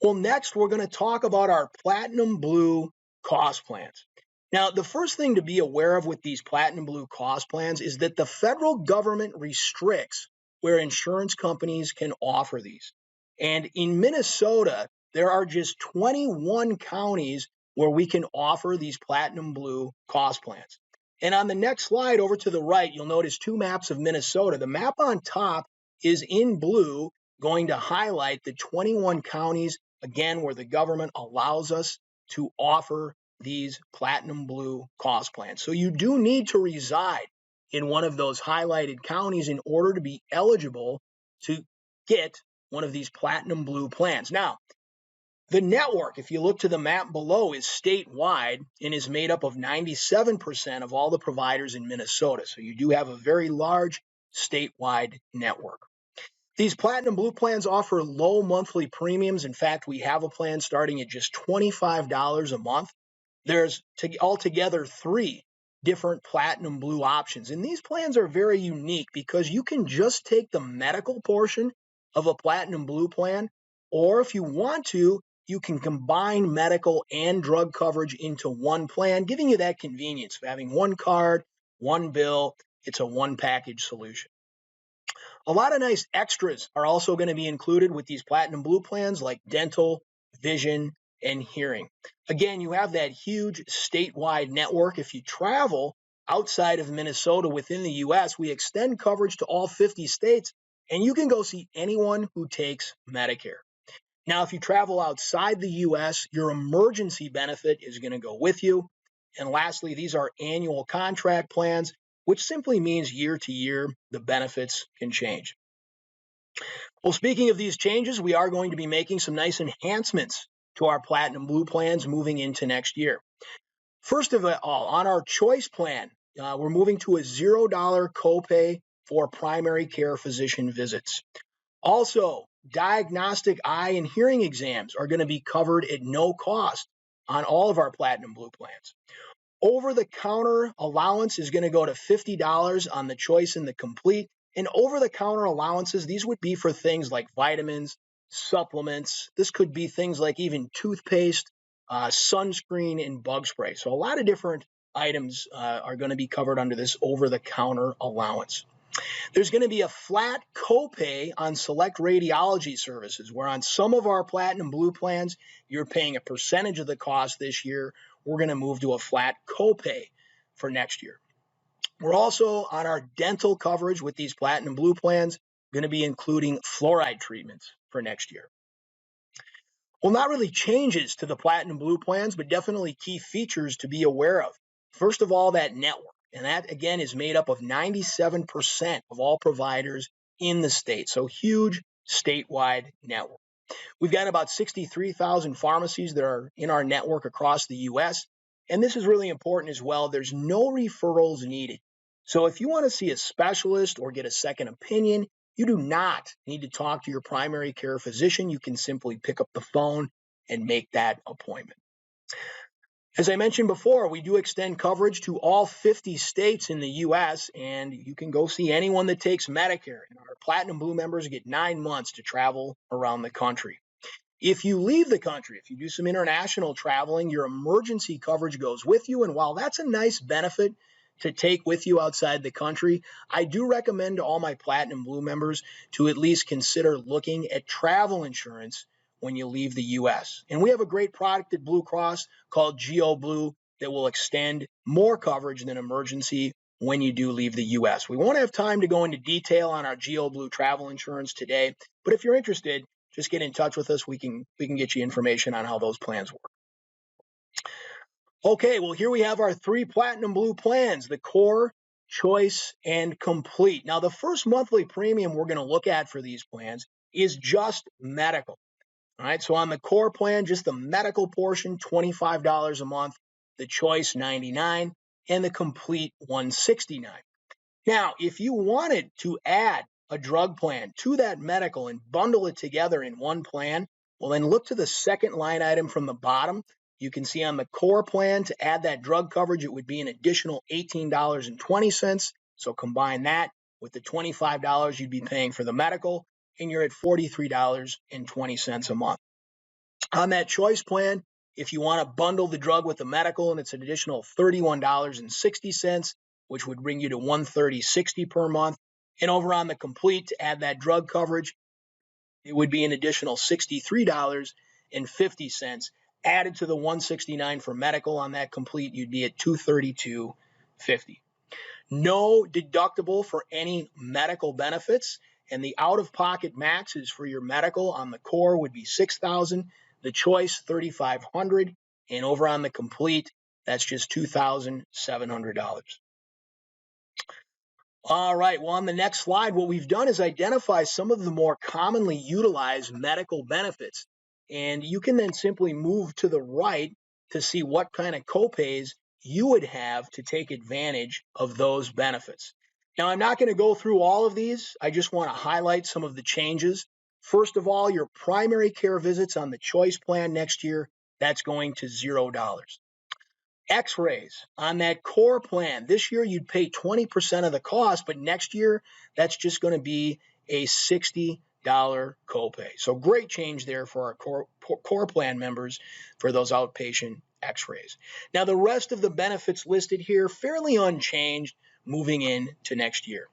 Well, next, we're going to talk about our Platinum Blue cost plans. Now, the first thing to be aware of with these Platinum Blue cost plans is that the federal government restricts where insurance companies can offer these. And in Minnesota, there are just 21 counties where we can offer these Platinum Blue cost plans. And on the next slide over to the right, you'll notice 2 maps of Minnesota. The map on top is in blue, going to highlight the 21 counties, again, where the government allows us to offer these Platinum Blue cost plans. So you do need to reside in one of those highlighted counties in order to be eligible to get one of these Platinum Blue plans. Now, the network, if you look to the map below, is statewide and is made up of 97% of all the providers in Minnesota. So you do have a very large statewide network. These Platinum Blue plans offer low monthly premiums. In fact, we have a plan starting at just $25 a month. There's altogether 3 different Platinum Blue options. And these plans are very unique because you can just take the medical portion of a Platinum Blue plan, or if you want to, you can combine medical and drug coverage into one plan, giving you that convenience of having one card, one bill. It's a one-package solution. A lot of nice extras are also going to be included with these Platinum Blue plans, like dental, vision, and hearing. Again, you have that huge statewide network. If you travel outside of Minnesota within the U.S., we extend coverage to all 50 states, and you can go see anyone who takes Medicare. Now, if you travel outside the U.S., your emergency benefit is going to go with you. And lastly, these are annual contract plans, which simply means year to year, the benefits can change. Well, speaking of these changes, we are going to be making some nice enhancements to our Platinum Blue plans moving into next year. First of all, on our choice plan, we're moving to a $0 copay for primary care physician visits. Also, diagnostic eye and hearing exams are going to be covered at no cost on all of our Platinum Blue plans. Over-the-counter allowance is going to go to $50 on the Choice and the Complete. And over-the-counter allowances, these would be for things like vitamins, supplements. This could be things like even toothpaste, sunscreen, and bug spray. So a lot of different items are going to be covered under this over-the-counter allowance. There's going to be a flat copay on select radiology services, where on some of our Platinum Blue plans, you're paying a percentage of the cost this year. We're going to move to a flat copay for next year. We're also on our dental coverage with these Platinum Blue plans, going to be including fluoride treatments for next year. Well, not really changes to the Platinum Blue plans, but definitely key features to be aware of. First of all, that network. And that, again, is made up of 97% of all providers in the state. So huge statewide network. We've got about 63,000 pharmacies that are in our network across the U.S. And this is really important as well. There's no referrals needed. So if you want to see a specialist or get a second opinion, you do not need to talk to your primary care physician. You can simply pick up the phone and make that appointment. As I mentioned before, we do extend coverage to all 50 states in the U.S., and you can go see anyone that takes Medicare. And our Platinum Blue members get 9 months to travel around the country. If you leave the country, if you do some international traveling, your emergency coverage goes with you. And while that's a nice benefit to take with you outside the country, I do recommend to all my Platinum Blue members to at least consider looking at travel insurance when you leave the U.S. And we have a great product at Blue Cross called Geo Blue that will extend more coverage than emergency when you do leave the U.S. We won't have time to go into detail on our Geo Blue travel insurance today, but if you're interested, just get in touch with us. We can get you information on how those plans work. Okay, well, here we have our 3 Platinum Blue plans, the Core, Choice, and Complete. Now, the first monthly premium we're going to look at for these plans is just medical. All right, so on the Core plan, just the medical portion, $25 a month, the Choice, $99, and the Complete, $169. Now, if you wanted to add a drug plan to that medical and bundle it together in one plan, well, then look to the second line item from the bottom. You can see on the Core plan, to add that drug coverage, it would be an additional $18.20. So combine that with the $25 you'd be paying for the medical, and you're at $43.20 a month. On that Choice plan, if you want to bundle the drug with the medical, and it's an additional $31.60, which would bring you to $130.60 per month. And over on the Complete, to add that drug coverage, it would be an additional $63.50. Added to the $169 for medical on that Complete, you'd be at $232.50. No deductible for any medical benefits, and the out-of-pocket maxes for your medical on the Core would be $6,000, the Choice $3,500, and over on the Complete, that's just $2,700. All right, well, on the next slide, what we've done is identify some of the more commonly utilized medical benefits, and you can then simply move to the right to see what kind of copays you would have to take advantage of those benefits. Now, I'm not going to go through all of these. I just want to highlight some of the changes. First of all, your primary care visits on the Choice plan next year, that's going to $0. X-rays on that Core plan, this year you'd pay 20% of the cost, but next year that's just going to be a $60 copay. So great change there for our core plan members for those outpatient X-rays. Now, the rest of the benefits listed here, fairly unchanged moving into next year.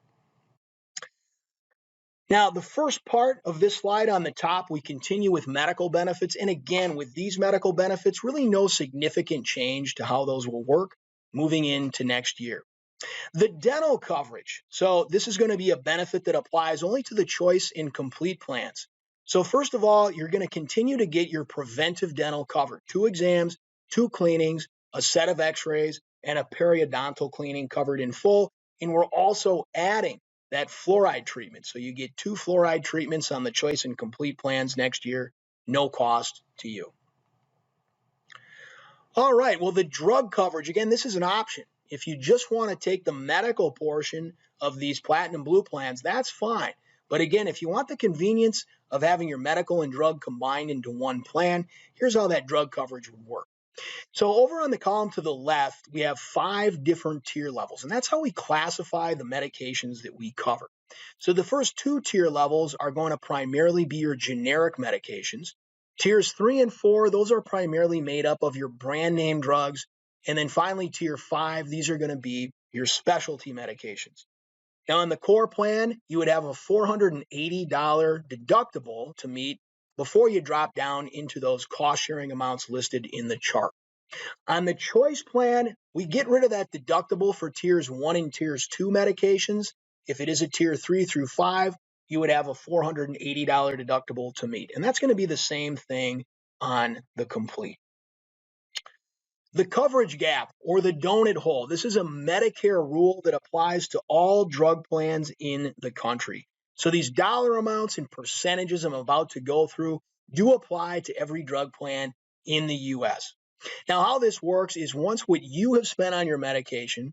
Now, the first part of this slide on the top, we continue with medical benefits. And again, with these medical benefits, really no significant change to how those will work moving into next year. The dental coverage. So this is going to be a benefit that applies only to the Choice and Complete plans. So first of all, you're going to continue to get your preventive dental covered. 2 exams, 2 cleanings, a set of X-rays, and a periodontal cleaning covered in full. And we're also adding that fluoride treatment. So you get 2 fluoride treatments on the Choice and Complete plans next year, no cost to you. All right, well, the drug coverage, again, this is an option. If you just want to take the medical portion of these Platinum Blue plans, that's fine. But again, if you want the convenience of having your medical and drug combined into one plan, here's how that drug coverage would work. So over on the column to the left, we have 5 different tier levels, and that's how we classify the medications that we cover. So the first 2 tier levels are going to primarily be your generic medications. Tiers 3 and 4, those are primarily made up of your brand name drugs. And then finally, tier 5, these are going to be your specialty medications. Now, on the core plan, you would have a $480 deductible to meet before you drop down into those cost-sharing amounts listed in the chart. On the choice plan, we get rid of that deductible for tiers 1 and tiers 2 medications. If it is a tier 3 through 5, you would have a $480 deductible to meet. And that's going to be the same thing on the complete. The coverage gap or the donut hole. This is a Medicare rule that applies to all drug plans in the country. So these dollar amounts and percentages I'm about to go through do apply to every drug plan in the U.S. Now, how this works is once what you have spent on your medication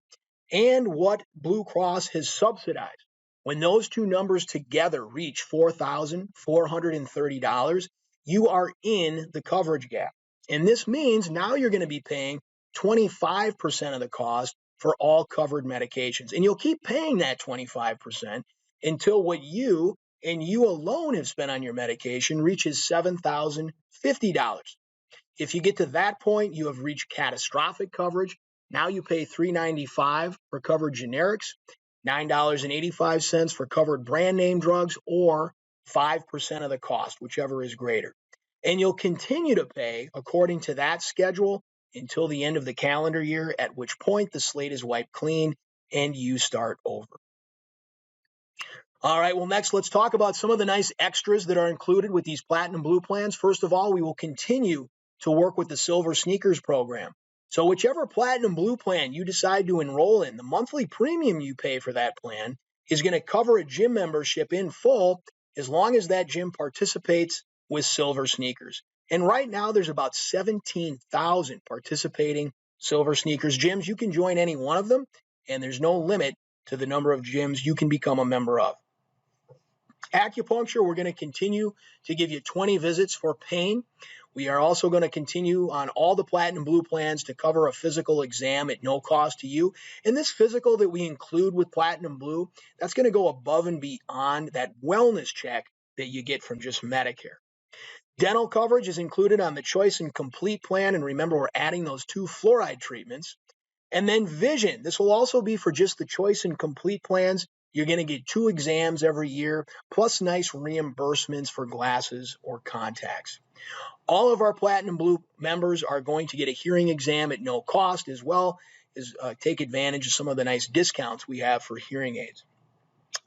and what Blue Cross has subsidized, when those two numbers together reach $4,430, you are in the coverage gap. And this means now you're going to be paying 25% of the cost for all covered medications. And you'll keep paying that 25% until what you and you alone have spent on your medication reaches $7,050. If you get to that point, you have reached catastrophic coverage. Now you pay $395 for covered generics, $9.85 for covered brand name drugs, or 5% of the cost, whichever is greater. And you'll continue to pay according to that schedule until the end of the calendar year, at which point the slate is wiped clean and you start over. All right, well, next, let's talk about some of the nice extras that are included with these Platinum Blue plans. First of all, we will continue to work with the Silver Sneakers program. So whichever Platinum Blue plan you decide to enroll in, the monthly premium you pay for that plan is going to cover a gym membership in full as long as that gym participates with Silver Sneakers. And right now, there's about 17,000 participating Silver Sneakers gyms. You can join any one of them, and there's no limit to the number of gyms you can become a member of. Acupuncture, we're going to continue to give you 20 visits for pain. We are also going to continue on all the Platinum Blue plans to cover a physical exam at no cost to you. And this physical that we include with Platinum Blue, that's going to go above and beyond that wellness check that you get from just Medicare. Dental coverage is included on the Choice and Complete plan. And remember, we're adding those 2 fluoride treatments. And then vision. This will also be for just the Choice and Complete plans. You're going to get 2 exams every year, plus nice reimbursements for glasses or contacts. All of our Platinum Blue members are going to get a hearing exam at no cost, as well as take advantage of some of the nice discounts we have for hearing aids.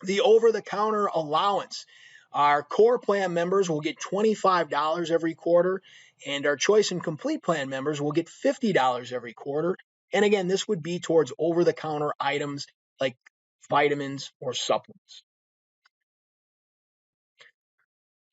The over-the-counter allowance. Our core plan members will get $25 every quarter, and our Choice and Complete plan members will get $50 every quarter. And again, this would be towards over-the-counter items like vitamins or supplements.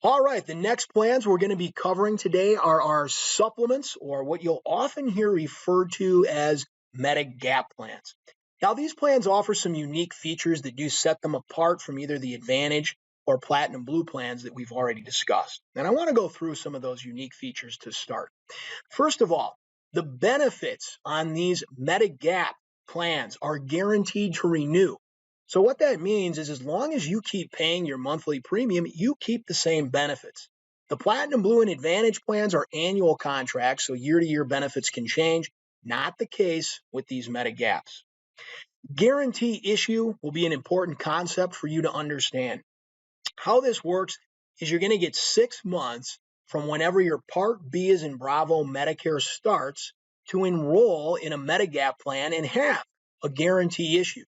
All right, the next plans we're going to be covering today are our supplements, or what you'll often hear referred to as Medigap plans. Now, these plans offer some unique features that do set them apart from either the Advantage or Platinum Blue plans that we've already discussed. And I want to go through some of those unique features to start. First of all, the benefits on these Medigap plans are guaranteed to renew. So what that means is as long as you keep paying your monthly premium, you keep the same benefits. The Platinum Blue and Advantage plans are annual contracts, so year-to-year benefits can change. Not the case with these Medigaps. Guarantee issue will be an important concept for you to understand. How this works is you're going to get 6 months from whenever your Part B as in Bravo Medicare starts to enroll in a Medigap plan and have a guarantee issue.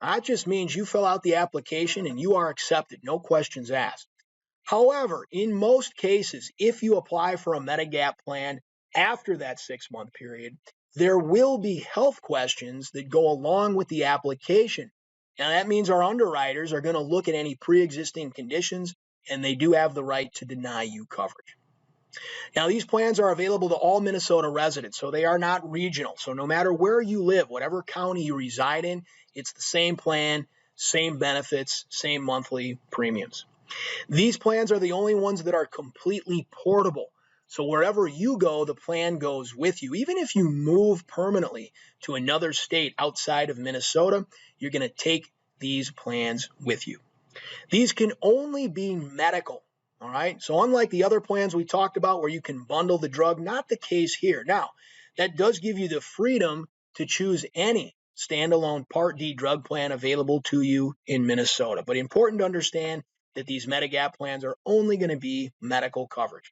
That just means you fill out the application and you are accepted, no questions asked. However, in most cases, if you apply for a Medigap plan after that 6-month period, there will be health questions that go along with the application. Now, that means our underwriters are going to look at any pre-existing conditions, and they do have the right to deny you coverage. Now, these plans are available to all Minnesota residents, so they are not regional. So no matter where you live, whatever county you reside in, it's the same plan, same benefits, same monthly premiums. These plans are the only ones that are completely portable. So wherever you go, the plan goes with you. Even if you move permanently to another state outside of Minnesota, you're going to take these plans with you. These can only be medical. All right. So unlike the other plans we talked about where you can bundle the drug, not the case here. Now, that does give you the freedom to choose any standalone Part D drug plan available to you in Minnesota. But important to understand that these Medigap plans are only going to be medical coverage.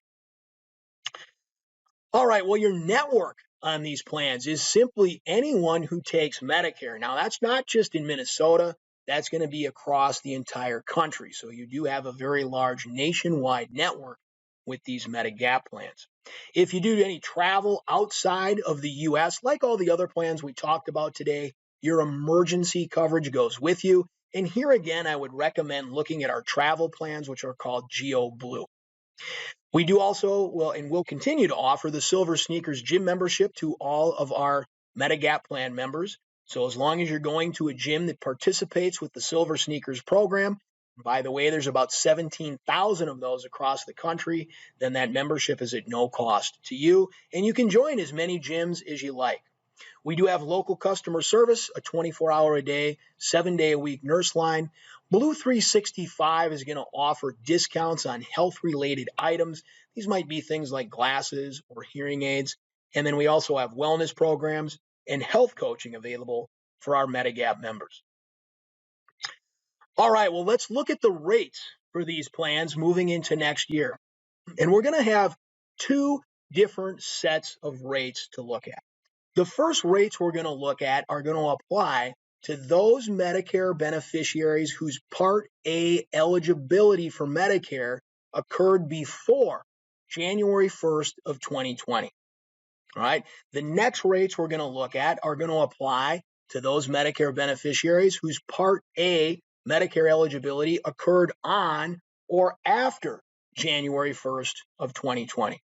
All right, well, your network on these plans is simply anyone who takes Medicare. Now, that's not just in Minnesota. That's going to be across the entire country. So you do have a very large nationwide network with these Medigap plans. If you do any travel outside of the U.S., like all the other plans we talked about today, your emergency coverage goes with you. And here again, I would recommend looking at our travel plans, which are called Geo Blue. We do also, will continue to offer the Silver Sneakers gym membership to all of our Medigap plan members. So as long as you're going to a gym that participates with the Silver Sneakers program, by the way, there's about 17,000 of those across the country, then that membership is at no cost to you, and you can join as many gyms as you like. We do have local customer service, a 24-hour-a-day, 7-day-a-week nurse line. Blue 365 is going to offer discounts on health-related items. These might be things like glasses or hearing aids. And then we also have wellness programs and health coaching available for our Medigap members. All right, well, let's look at the rates for these plans moving into next year. And we're going to have two different sets of rates to look at. The first rates we're going to look at are going to apply to those Medicare beneficiaries whose Part A eligibility for Medicare occurred before January 1st of 2020. All right. The next rates we're going to look at are going to apply to those Medicare beneficiaries whose Part A Medicare eligibility occurred on or after January 1st of 2020.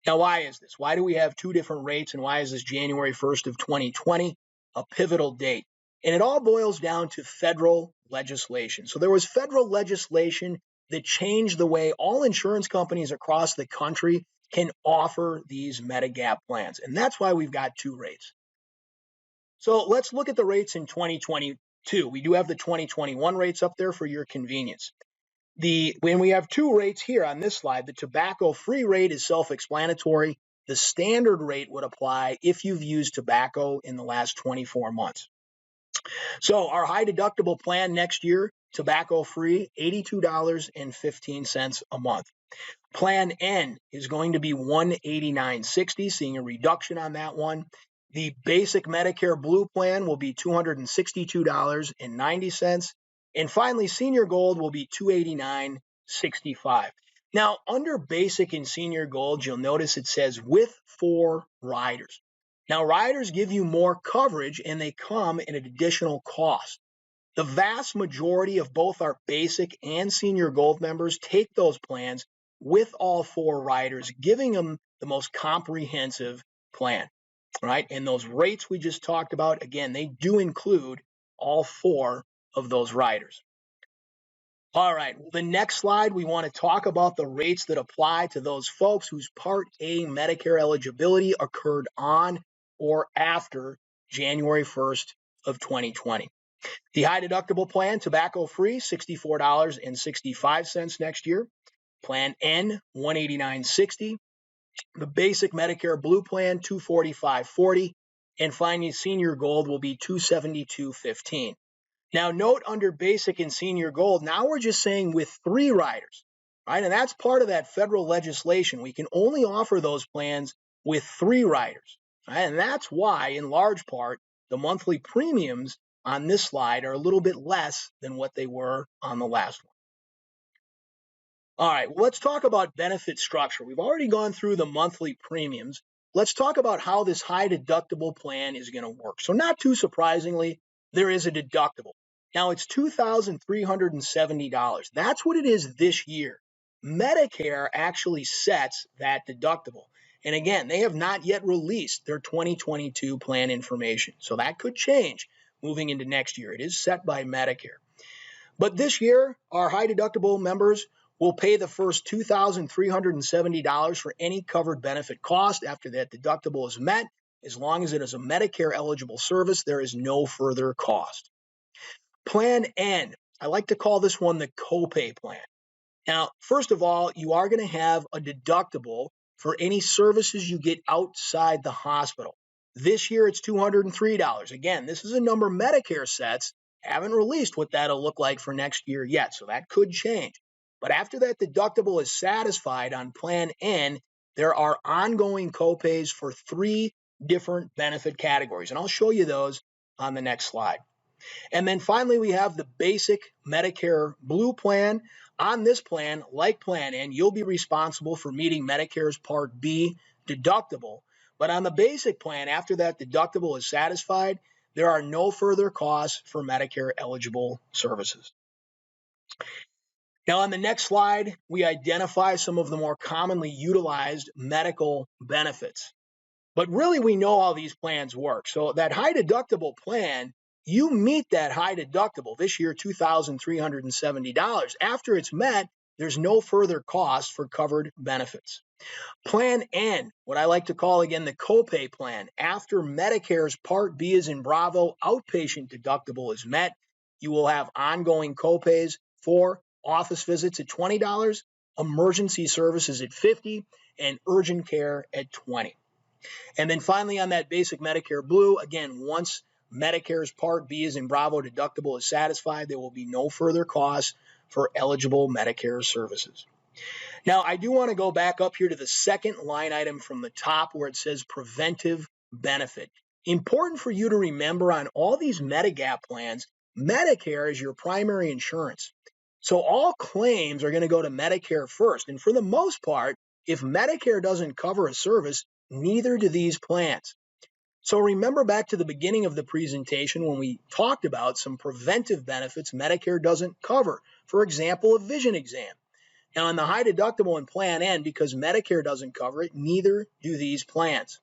Now, why is this? Why do we have two different rates, and why is this January 1st of 2020 a pivotal date? And it all boils down to federal legislation. So there was federal legislation that changed the way all insurance companies across the country can offer these Medigap plans. And that's why we've got two rates. So let's look at the rates in 2022. We do have the 2021 rates up there for your convenience. When we have two rates here on this slide, the tobacco-free rate is self-explanatory. The standard rate would apply if you've used tobacco in the last 24 months. So our high deductible plan next year, tobacco-free, $82.15 a month. Plan N is going to be $189.60, seeing a reduction on that one. The basic Medicare Blue plan will be $262.90. And finally, Senior Gold will be $289.65. Now, under Basic and Senior Gold, you'll notice it says with 4 riders. Now, riders give you more coverage, and they come at an additional cost. The vast majority of both our Basic and Senior Gold members take those plans with all 4 riders, giving them the most comprehensive plan. Right? And those rates we just talked about, again, they do include all 4 of those riders. All right, the next slide, we want to talk about the rates that apply to those folks whose Part A Medicare eligibility occurred on or after January 1st of 2020. The high deductible plan, tobacco-free, $64.65 next year. Plan N, $189.60. The basic Medicare Blue plan, $245.40, and finally Senior Gold will be $272.15. Now note under basic and Senior Gold, now we're just saying with 3 riders, right? And that's part of that federal legislation. We can only offer those plans with 3 riders, right? And that's why, in large part, the monthly premiums on this slide are a little bit less than what they were on the last one. All right, well, let's talk about benefit structure. We've already gone through the monthly premiums. Let's talk about how this high deductible plan is going to work. So not too surprisingly, there is a deductible. Now it's $2,370. That's what it is this year. Medicare actually sets that deductible. And again, they have not yet released their 2022 plan information. So that could change moving into next year. It is set by Medicare. But this year, our high deductible members will pay the first $2,370 for any covered benefit cost. After that deductible is met, as long as it is a Medicare eligible service, there is no further cost. Plan N, I like to call this one the copay plan. Now, first of all, you are going to have a deductible for any services you get outside the hospital. This year, it's $203. Again, this is a number Medicare sets. Haven't released what that'll look like for next year yet, so that could change. But after that deductible is satisfied on Plan N, there are ongoing copays for 3 different benefit categories, and I'll show you those on the next slide. And then finally, we have the basic Medicare Blue plan. On this plan, like Plan N, you'll be responsible for meeting Medicare's Part B deductible. But on the basic plan, after that deductible is satisfied, there are no further costs for Medicare eligible services. Now, on the next slide, we identify some of the more commonly utilized medical benefits. But really, we know how these plans work. So that high deductible plan, you meet that high deductible, this year $2,370. After it's met, there's no further cost for covered benefits. Plan N, what I like to call again the copay plan, after Medicare's Part B as in Bravo outpatient deductible is met, you will have ongoing copays for office visits at $20, emergency services at $50, and urgent care at $20. And then finally on that basic Medicare Blue, again, once Medicare's Part B as in Bravo deductible is satisfied, there will be no further costs for eligible Medicare services. Now, I do want to go back up here to the second line item from the top where it says Preventive Benefit. Important for you to remember on all these Medigap plans, Medicare is your primary insurance. So all claims are going to go to Medicare first. And for the most part, if Medicare doesn't cover a service, neither do these plans. So remember back to the beginning of the presentation when we talked about some preventive benefits Medicare doesn't cover. For example, a vision exam. Now, on the high deductible in Plan N, because Medicare doesn't cover it, neither do these plans.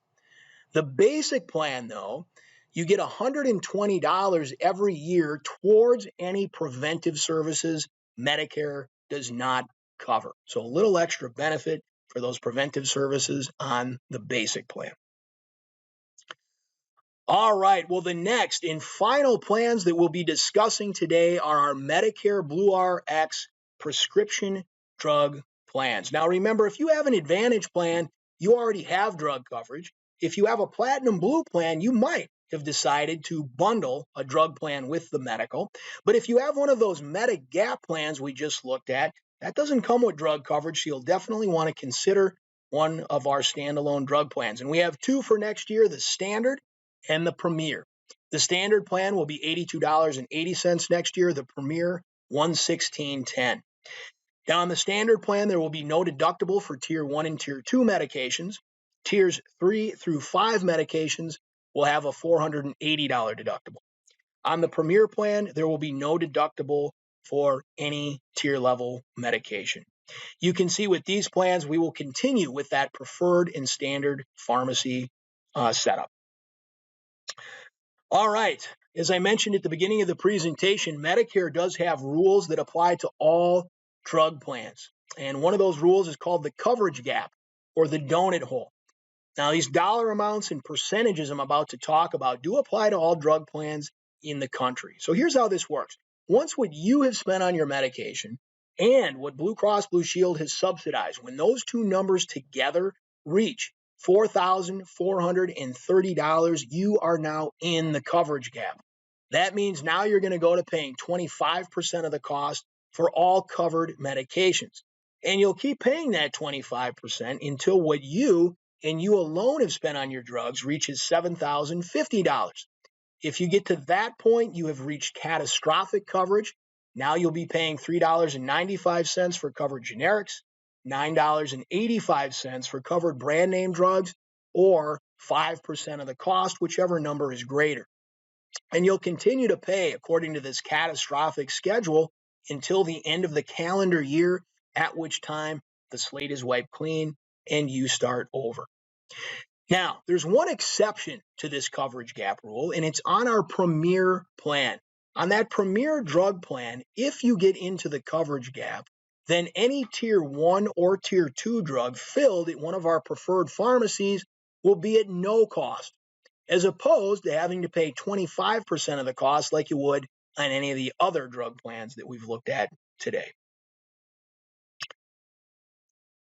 The basic plan, though, you get $120 every year towards any preventive services Medicare does not cover. So a little extra benefit for those preventive services on the basic plan. All right, well, the next and final plans that we'll be discussing today are our Medicare Blue RX prescription drug plans. Now, remember, if you have an Advantage plan, you already have drug coverage. If you have a Platinum Blue plan, you might have decided to bundle a drug plan with the medical. But if you have one of those Medigap plans we just looked at, that doesn't come with drug coverage, so you'll definitely want to consider one of our standalone drug plans. And we have 2 for next year, the Standard and the Premier. The Standard plan will be $82.80 next year, the Premier $116.10. Now, on the Standard plan, there will be no deductible for Tier 1 and Tier 2 medications. Tiers 3 through 5 medications will have a $480 deductible. On the Premier plan, there will be no deductible for any tier level medication. You can see with these plans, we will continue with that preferred and standard pharmacy setup. All right, as I mentioned at the beginning of the presentation, Medicare does have rules that apply to all drug plans. And one of those rules is called the coverage gap or the donut hole. Now, these dollar amounts and percentages I'm about to talk about do apply to all drug plans in the country. So here's how this works. Once what you have spent on your medication and what Blue Cross Blue Shield has subsidized, when those two numbers together reach $4,430, you are now in the coverage gap. That means now you're going to go to paying 25% of the cost for all covered medications. And you'll keep paying that 25% until what you and you alone have spent on your drugs reaches $7,050. If you get to that point, you have reached catastrophic coverage. Now you'll be paying $3.95 for covered generics, $9.85 for covered brand name drugs, or 5% of the cost, whichever number is greater. And you'll continue to pay according to this catastrophic schedule until the end of the calendar year at which time the slate is wiped clean and you start over. Now, there's one exception to this coverage gap rule, and it's on our Premier plan. On that Premier drug plan, if you get into the coverage gap, then any Tier 1 or Tier 2 drug filled at one of our preferred pharmacies will be at no cost, as opposed to having to pay 25% of the cost like you would on any of the other drug plans that we've looked at today.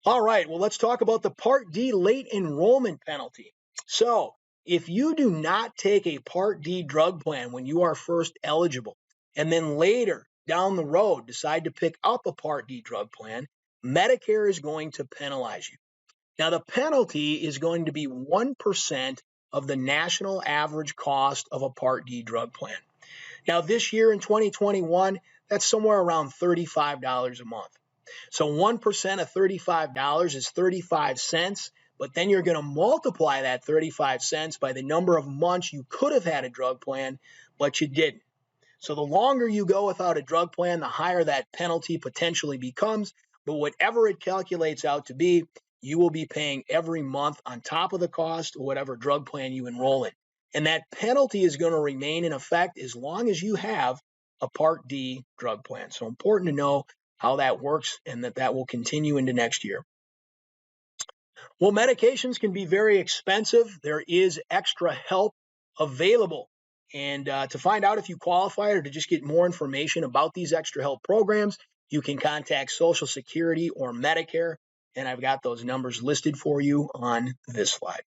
All right, well, let's talk about the Part D late enrollment penalty. So, if you do not take a Part D drug plan when you are first eligible, and then later down the road decide to pick up a Part D drug plan, Medicare is going to penalize you. Now, the penalty is going to be 1% of the national average cost of a Part D drug plan. Now, this year in 2021, that's somewhere around $35 a month. So 1% of $35 is 35 cents, but then you're going to multiply that 35 cents by the number of months you could have had a drug plan, but you didn't. So the longer you go without a drug plan, the higher that penalty potentially becomes, but whatever it calculates out to be, you will be paying every month on top of the cost of whatever drug plan you enroll in. And that penalty is going to remain in effect as long as you have a Part D drug plan. So important to know how that works and that will continue into next year. Well, medications can be very expensive. There is extra help available. And to find out if you qualify or to just get more information about these extra help programs, you can contact Social Security or Medicare. And I've got those numbers listed for you on this slide.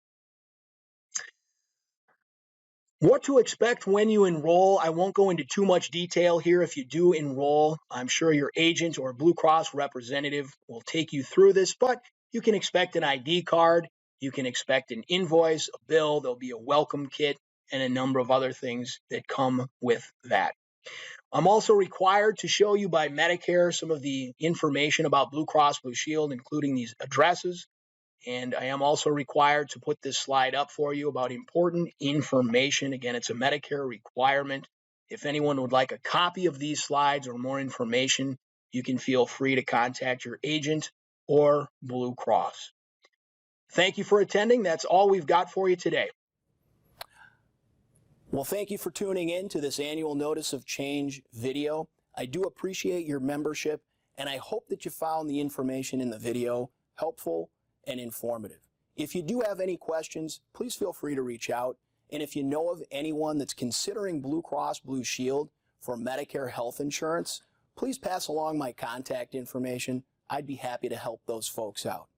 What to expect when you enroll. I won't go into too much detail here. If you do enroll, I'm sure your agent or Blue Cross representative will take you through this, but you can expect an ID card, you can expect an invoice, a bill, there'll be a welcome kit, and a number of other things that come with that. I'm also required to show you by Medicare some of the information about Blue Cross Blue Shield, including these addresses. And I am also required to put this slide up for you about important information. Again, it's a Medicare requirement. If anyone would like a copy of these slides or more information, you can feel free to contact your agent or Blue Cross. Thank you for attending. That's all we've got for you today. Well, thank you for tuning in to this annual Notice of Change video. I do appreciate your membership, and I hope that you found the information in the video helpful and informative. If you do have any questions, please feel free to reach out. And if you know of anyone that's considering Blue Cross Blue Shield for Medicare health insurance, please pass along my contact information. I'd be happy to help those folks out.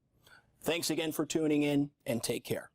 Thanks again for tuning in, and take care.